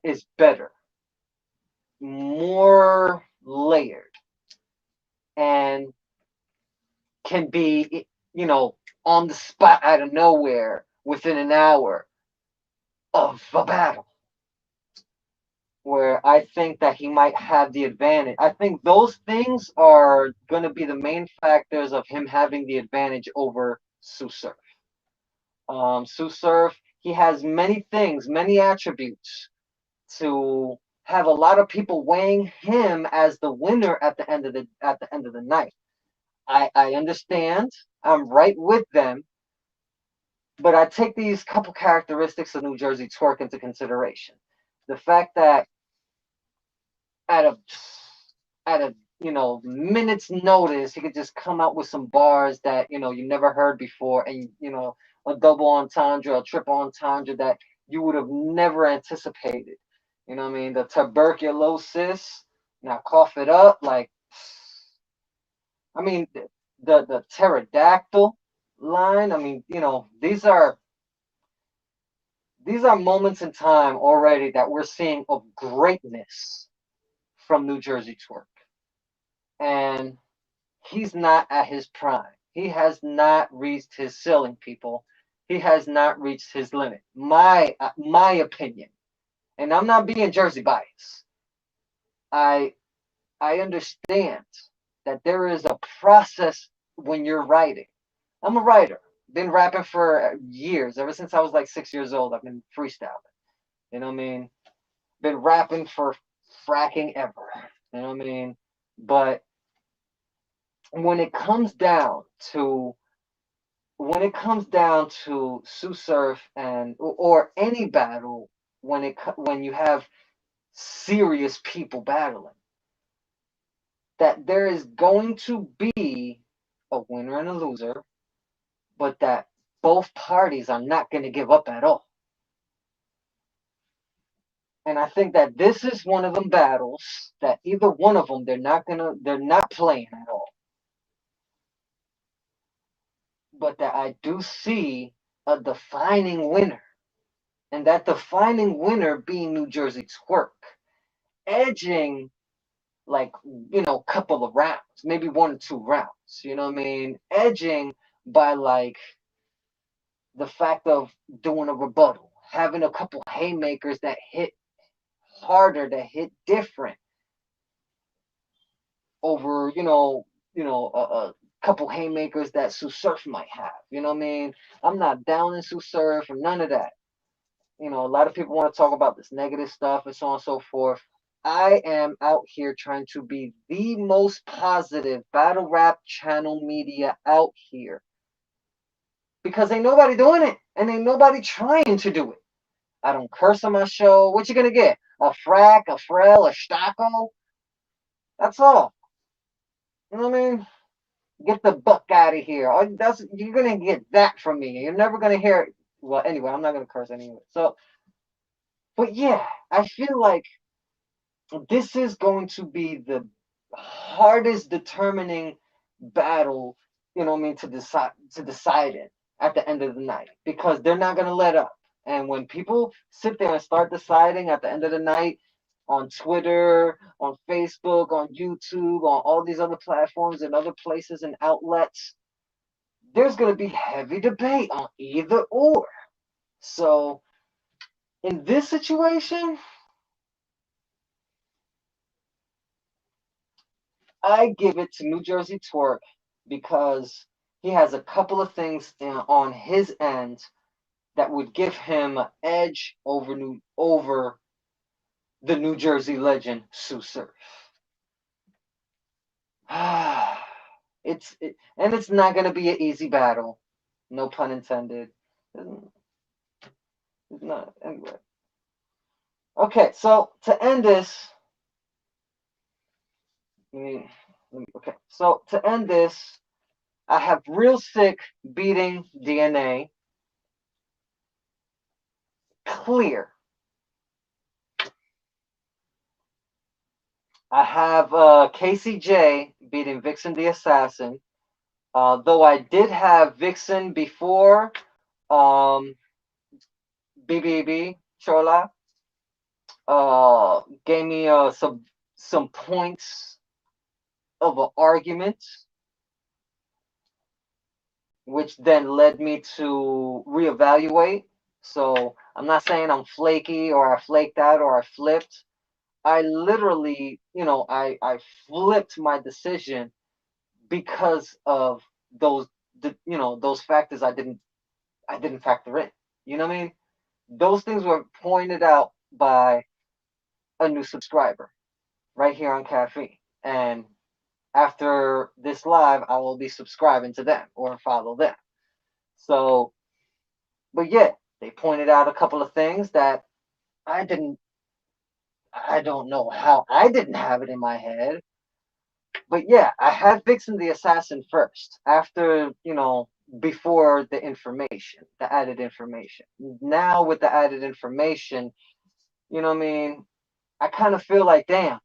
is better, more layered, and can be, you know, on the spot out of nowhere within an hour of a battle. Where I think that he might have the advantage. I think those things are going to be the main factors of him having the advantage over Sue Surf. Sue Surf, he has many things, many attributes to have a lot of people weighing him as the winner at the end of the night. I understand. I'm right with them, but I take these couple characteristics of New Jersey Twerk into consideration. The fact that at a at a minute's notice, he could just come out with some bars that you never heard before, and a double entendre, a triple entendre that you would have never anticipated. You know what I mean? The tuberculosis, now cough it up, like, I mean, the pterodactyl line. I mean, these are moments in time already that we're seeing of greatness from New Jersey Twerk. And he's not at his prime. He has not reached his ceiling, people. He has not reached his limit. My opinion. And I'm not being Jersey biased. I I understand that there is a process when you're writing. I'm a writer. Been rapping for years. Ever since I was like 6 years old, I've been freestyling. You know what I mean? Been rapping for fracking ever. You know what I mean? But when it comes down to Sue Surf and or any battle, when you have serious people battling, that there is going to be a winner and a loser, but that both parties are not going to give up at all. And I think that this is one of them battles that either one of them they're not playing at all. But that I do see a defining winner. And that defining winner being New Jersey Twerk, edging like, couple of rounds, maybe 1 or 2 rounds, you know what I mean? Edging by like the fact of doing a rebuttal, having a couple haymakers that hit harder, that hit different over, a couple haymakers that Sue Surf might have. You know what I mean? I'm not down in Sue Surf or none of that. A lot of people want to talk about this negative stuff and so on and so forth. I am out here trying to be the most positive battle rap channel media out here. Because ain't nobody doing it. And ain't nobody trying to do it. I don't curse on my show. What you gonna get? A frack, a frel, a stacco? That's all. You know what I mean? Get the buck out of here. You're gonna get that from me. You're never gonna hear it. Well, anyway, I'm not gonna curse anyway. So, but yeah, I feel like this is going to be the hardest determining battle, you know what I mean, to decide it at the end of the night, because they're not gonna let up. And when people sit there and start deciding at the end of the night on Twitter, on Facebook, on YouTube, on all these other platforms and other places and outlets, there's gonna be heavy debate on either or. So in this situation, I give it to New Jersey Twerk because he has a couple of things on his end that would give him an edge over the New Jersey legend Sue Surf. And it's not gonna be an easy battle, no pun intended. It's not anyway. Okay, so to end this, okay, so to end this, I have Real Sick beating DNA. Clear. I have KCJ beating Vixen the Assassin. Though I did have Vixen before BBB Chola gave me some points of an argument, which then led me to reevaluate. So I'm not saying I'm flaky or I flaked out or I flipped. I literally, I flipped my decision because of those, those factors I didn't factor in. You know what I mean? Those things were pointed out by a new subscriber right here on Caffeine. And after this live, I will be subscribing to them or follow them. So, but yeah, they pointed out a couple of things that I didn't, I don't know how I didn't have it in my head. But yeah, I had Vixen the Assassin first, after, before the information, the added information. Now with the added information, you know what I mean? I kind of feel like, damn,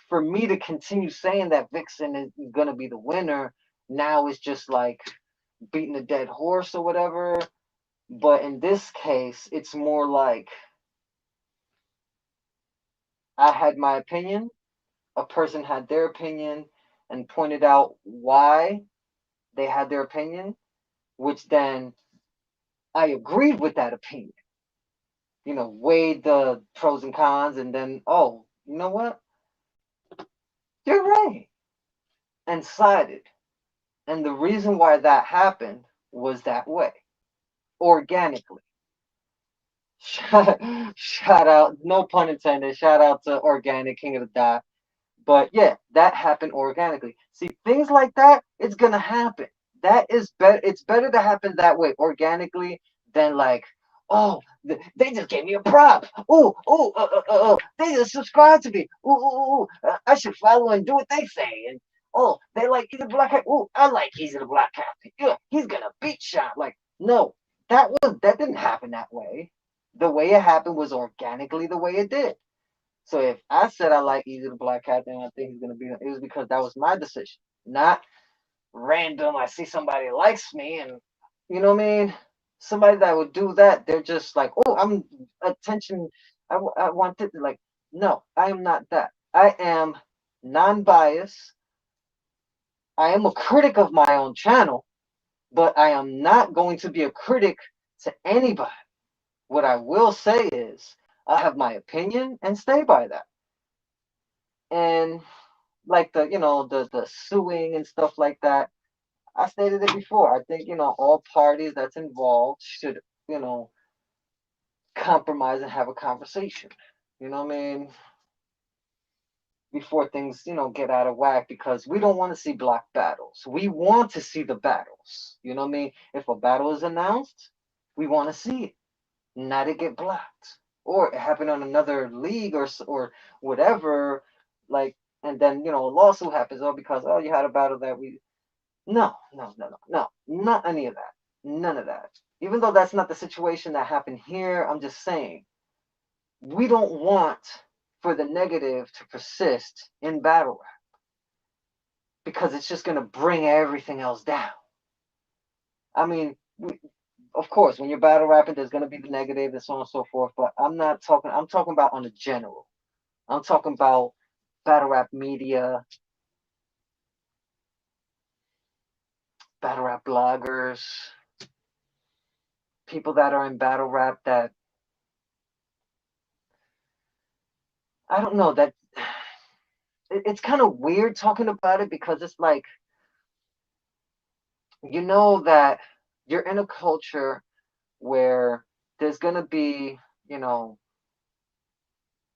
for me to continue saying that Vixen is gonna be the winner, now it's just like beating a dead horse or whatever. But in this case, it's more like I had my opinion, a person had their opinion, and pointed out why they had their opinion, which then I agreed with that opinion. Weighed the pros and cons, and then, oh, you know what? You're right. And sided. And the reason why that happened was that way, organically. Shout out, no pun intended, shout out to Organic King of the Dot. But yeah, that happened organically. See, things like that, it's gonna happen. That is better. It's better to happen that way, organically, than like, oh, they just gave me a prop. They just subscribed to me. I should follow and do what they say. And they like Easy the Black Cat. I like Easy the Black Cat. Yeah, he's gonna beat Shot. Like, no, that didn't happen that way. The way it happened was organically the way it did. So if I said I like Easy the Black Cat, then I think he's gonna be. It was because that was my decision, not random. I see somebody likes me, and you know what I mean. Somebody that would do that, they're just like, oh, I'm attention. I want it. Like, no, I am not that. I am non-biased. I am a critic of my own channel, but I am not going to be a critic to anybody. What I will say is, I have my opinion and stay by that. And like the suing and stuff like that, I stated it before. I think all parties that's involved should compromise and have a conversation. You know what I mean? Before things, get out of whack, because we don't want to see block battles. We want to see the battles. You know what I mean? If a battle is announced, we want to see it, not it get blocked. Or it happened on another league or whatever, like, and then, a lawsuit happens, because, you had a battle that we. No, no, no, no, no, not any of that. None of that. Even though that's not the situation that happened here, I'm just saying we don't want for the negative to persist in battle rap, because it's just going to bring everything else down. I mean, of course, when you're battle rapping, there's going to be the negative and so on and so forth, but I'm talking about on a general. I'm talking about battle rap media, battle rap bloggers, people that are in battle rap that, I don't know, that it's kind of weird talking about it, because it's like, that you're in a culture where there's going to be, you know,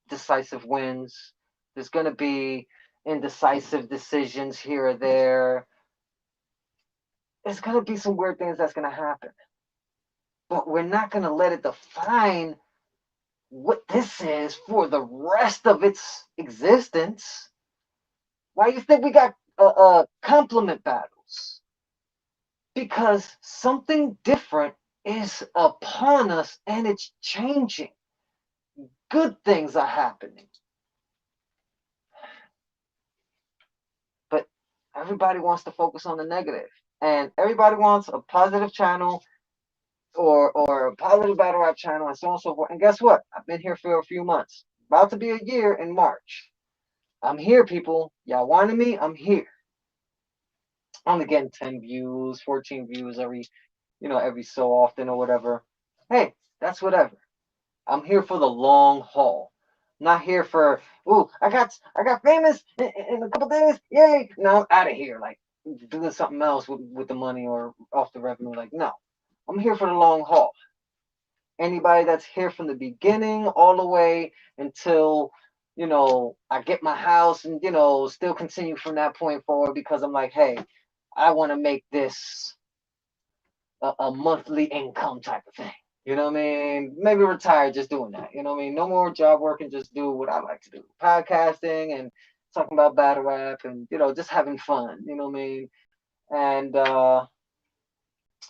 decisive wins. There's going to be indecisive decisions here or there. There's going to be some weird things that's going to happen. But we're not going to let it define what this is for the rest of its existence. Why do you think we got compliment battles? Because something different is upon us, and it's changing. Good things are happening. But everybody wants to focus on the negative. And everybody wants a positive channel, or a positive battle rap channel, and so on and so forth. And guess what? I've been here for a few months. About to be a year in March. I'm here, people. Y'all wanted me? I'm here. I'm only getting 10 views, 14 views every so often or whatever. Hey, that's whatever. I'm here for the long haul. Not here for, ooh, I got famous in a couple days. Yay. No, I'm out of here. Like, doing something else with the money or off the revenue. Like, no. I'm here for the long haul. Anybody that's here from the beginning all the way until, I get my house, and, still continue from that point forward, because I'm like, hey, I want to make this a monthly income type of thing. You know what I mean? Maybe retire just doing that. You know what I mean? No more job work, and just do what I like to do. Podcasting and talking about battle rap, and, just having fun. You know what I mean? And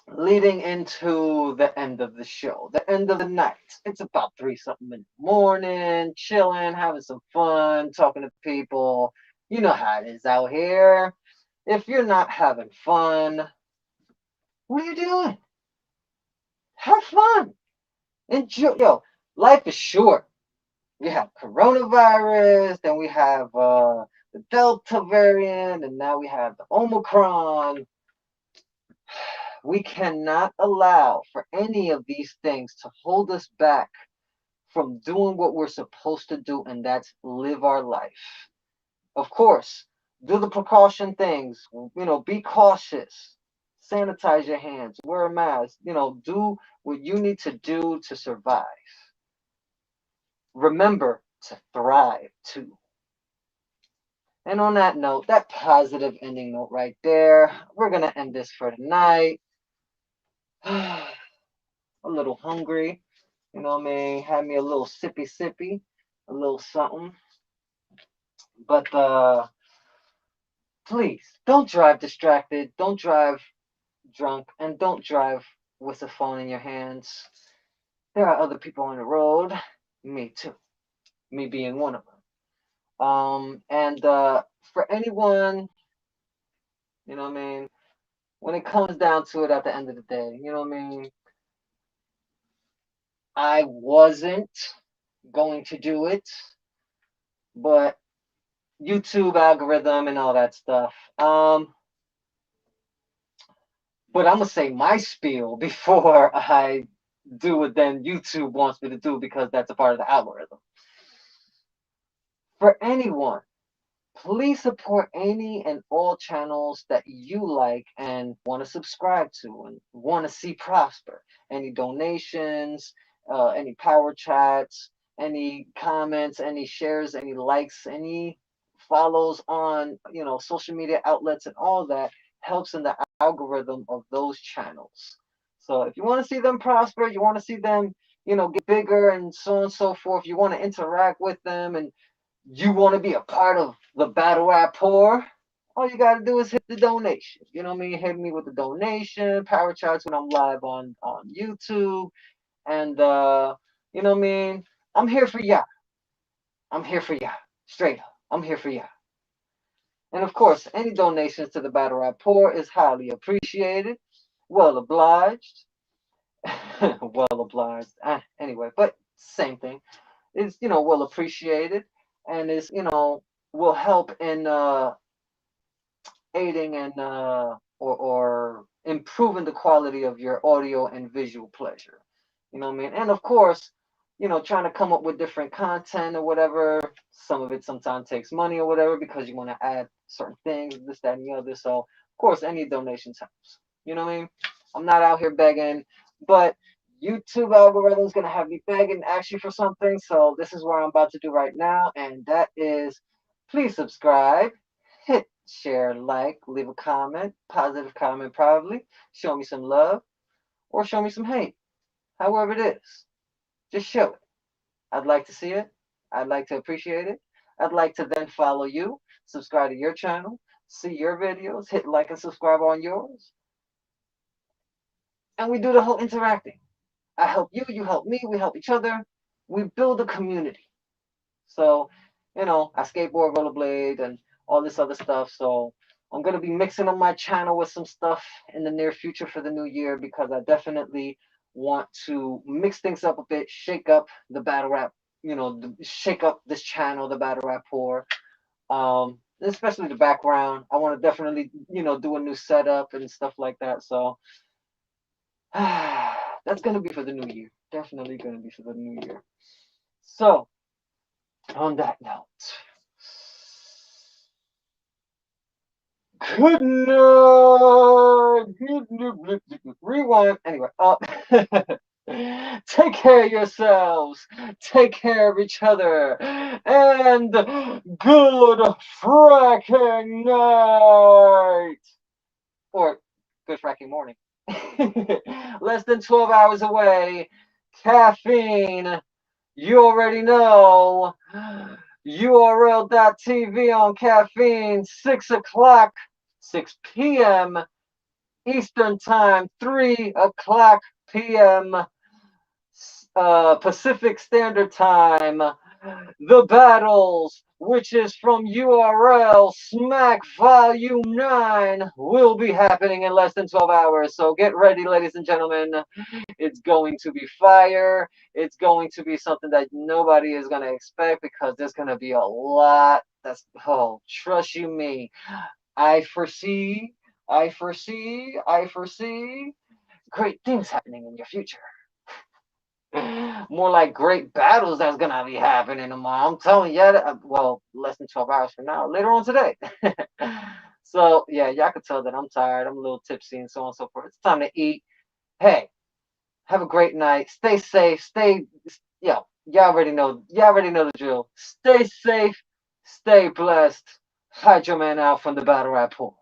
leading into the end of the show, the end of the night. It's about 3 something in the morning, chilling, having some fun, talking to people. You know how it is out here. If you're not having fun, what are you doing? Have fun. Enjoy. Yo, life is short. We have coronavirus, then we have the Delta variant, and now we have the Omicron. We cannot allow for any of these things to hold us back from doing what we're supposed to do, and that's live our life. Of course, do the precaution things, be cautious, sanitize your hands, wear a mask, do what you need to do to survive. Remember to thrive too. And on that note, that positive ending note right there, we're going to end this for tonight. A little hungry, what I mean? Had me a little sippy, a little something. But please don't drive distracted, don't drive drunk, and don't drive with a phone in your hands. There are other people on the road, me too, me being one of them. And for anyone, what I mean, when it comes down to it at the end of the day, what I mean, I wasn't going to do it, but YouTube algorithm and all that stuff. But I'm gonna say my spiel before I do what then YouTube wants me to do, because that's a part of the algorithm. For anyone, please support any and all channels that you like and want to subscribe to and want to see prosper. Any donations, any power chats, any comments, any shares, any likes, any follows on, social media outlets and all that helps in the algorithm of those channels. So if you want to see them prosper, you want to see them, get bigger and so on and so forth, you want to interact with them and you want to be a part of the battle rapport, all you got to do is hit the donation. You know what I mean? Hit me with the donation, power charts when I'm live on YouTube. And, you know what I mean? I'm here for y'all. I'm here for y'all. Straight up. I'm here for y'all. And of course, any donations to the battle rapport is highly appreciated. Well obliged. Well obliged. Anyway, but same thing. It's, well appreciated and is, will help in aiding and or improving the quality of your audio and visual pleasure. You know what I mean? And of course, trying to come up with different content or whatever. Some of it sometimes takes money or whatever because you want to add certain things, this, that, and the other. So of course, any donations helps. You know what I mean? I'm not out here begging, but YouTube algorithm is gonna have me begging, ask you for something. So this is what I'm about to do right now, and that is, please subscribe, hit share, like, leave a comment, positive comment probably, show me some love, or show me some hate, however it is. Just show it. I'd like to see it. I'd like to appreciate it. I'd like to then follow you, subscribe to your channel, see your videos, hit like and subscribe on yours, and we do the whole interacting. I help you, you help me, we help each other. We build a community. So, I skateboard, rollerblade, and all this other stuff. So I'm gonna be mixing up my channel with some stuff in the near future for the new year because I definitely want to mix things up a bit, shake up the battle rap, shake up this channel, the battle rapport. Especially the background. I want to definitely, do a new setup and stuff like that. So that's gonna be for the new year. Definitely gonna be for the new year. So on that note, good night. Rewind. Anyway, take care of yourselves. Take care of each other. And good fracking night. Or good fracking morning. Less than 12 hours away. Caffeine. You already know. URL.tv on caffeine, 6 o'clock, 6 p.m. Eastern Time, 3 o'clock p.m. Pacific Standard Time. The Battles, which is from URL Smack Volume 9, will be happening in less than 12 hours. So get ready, ladies and gentlemen. It's going to be fire. It's going to be something that nobody is going to expect because there's going to be a lot. Trust you me. I foresee great things happening in your future. More like great battles that's gonna be happening tomorrow. I'm telling you, less than 12 hours from now, later on today. So yeah, y'all can tell that I'm tired. I'm a little tipsy and so on and so forth. It's time to eat. Hey, have a great night. Stay safe. Y'all already know. Y'all already know the drill. Stay safe. Stay blessed. HydroMan out from the Battle Rapport.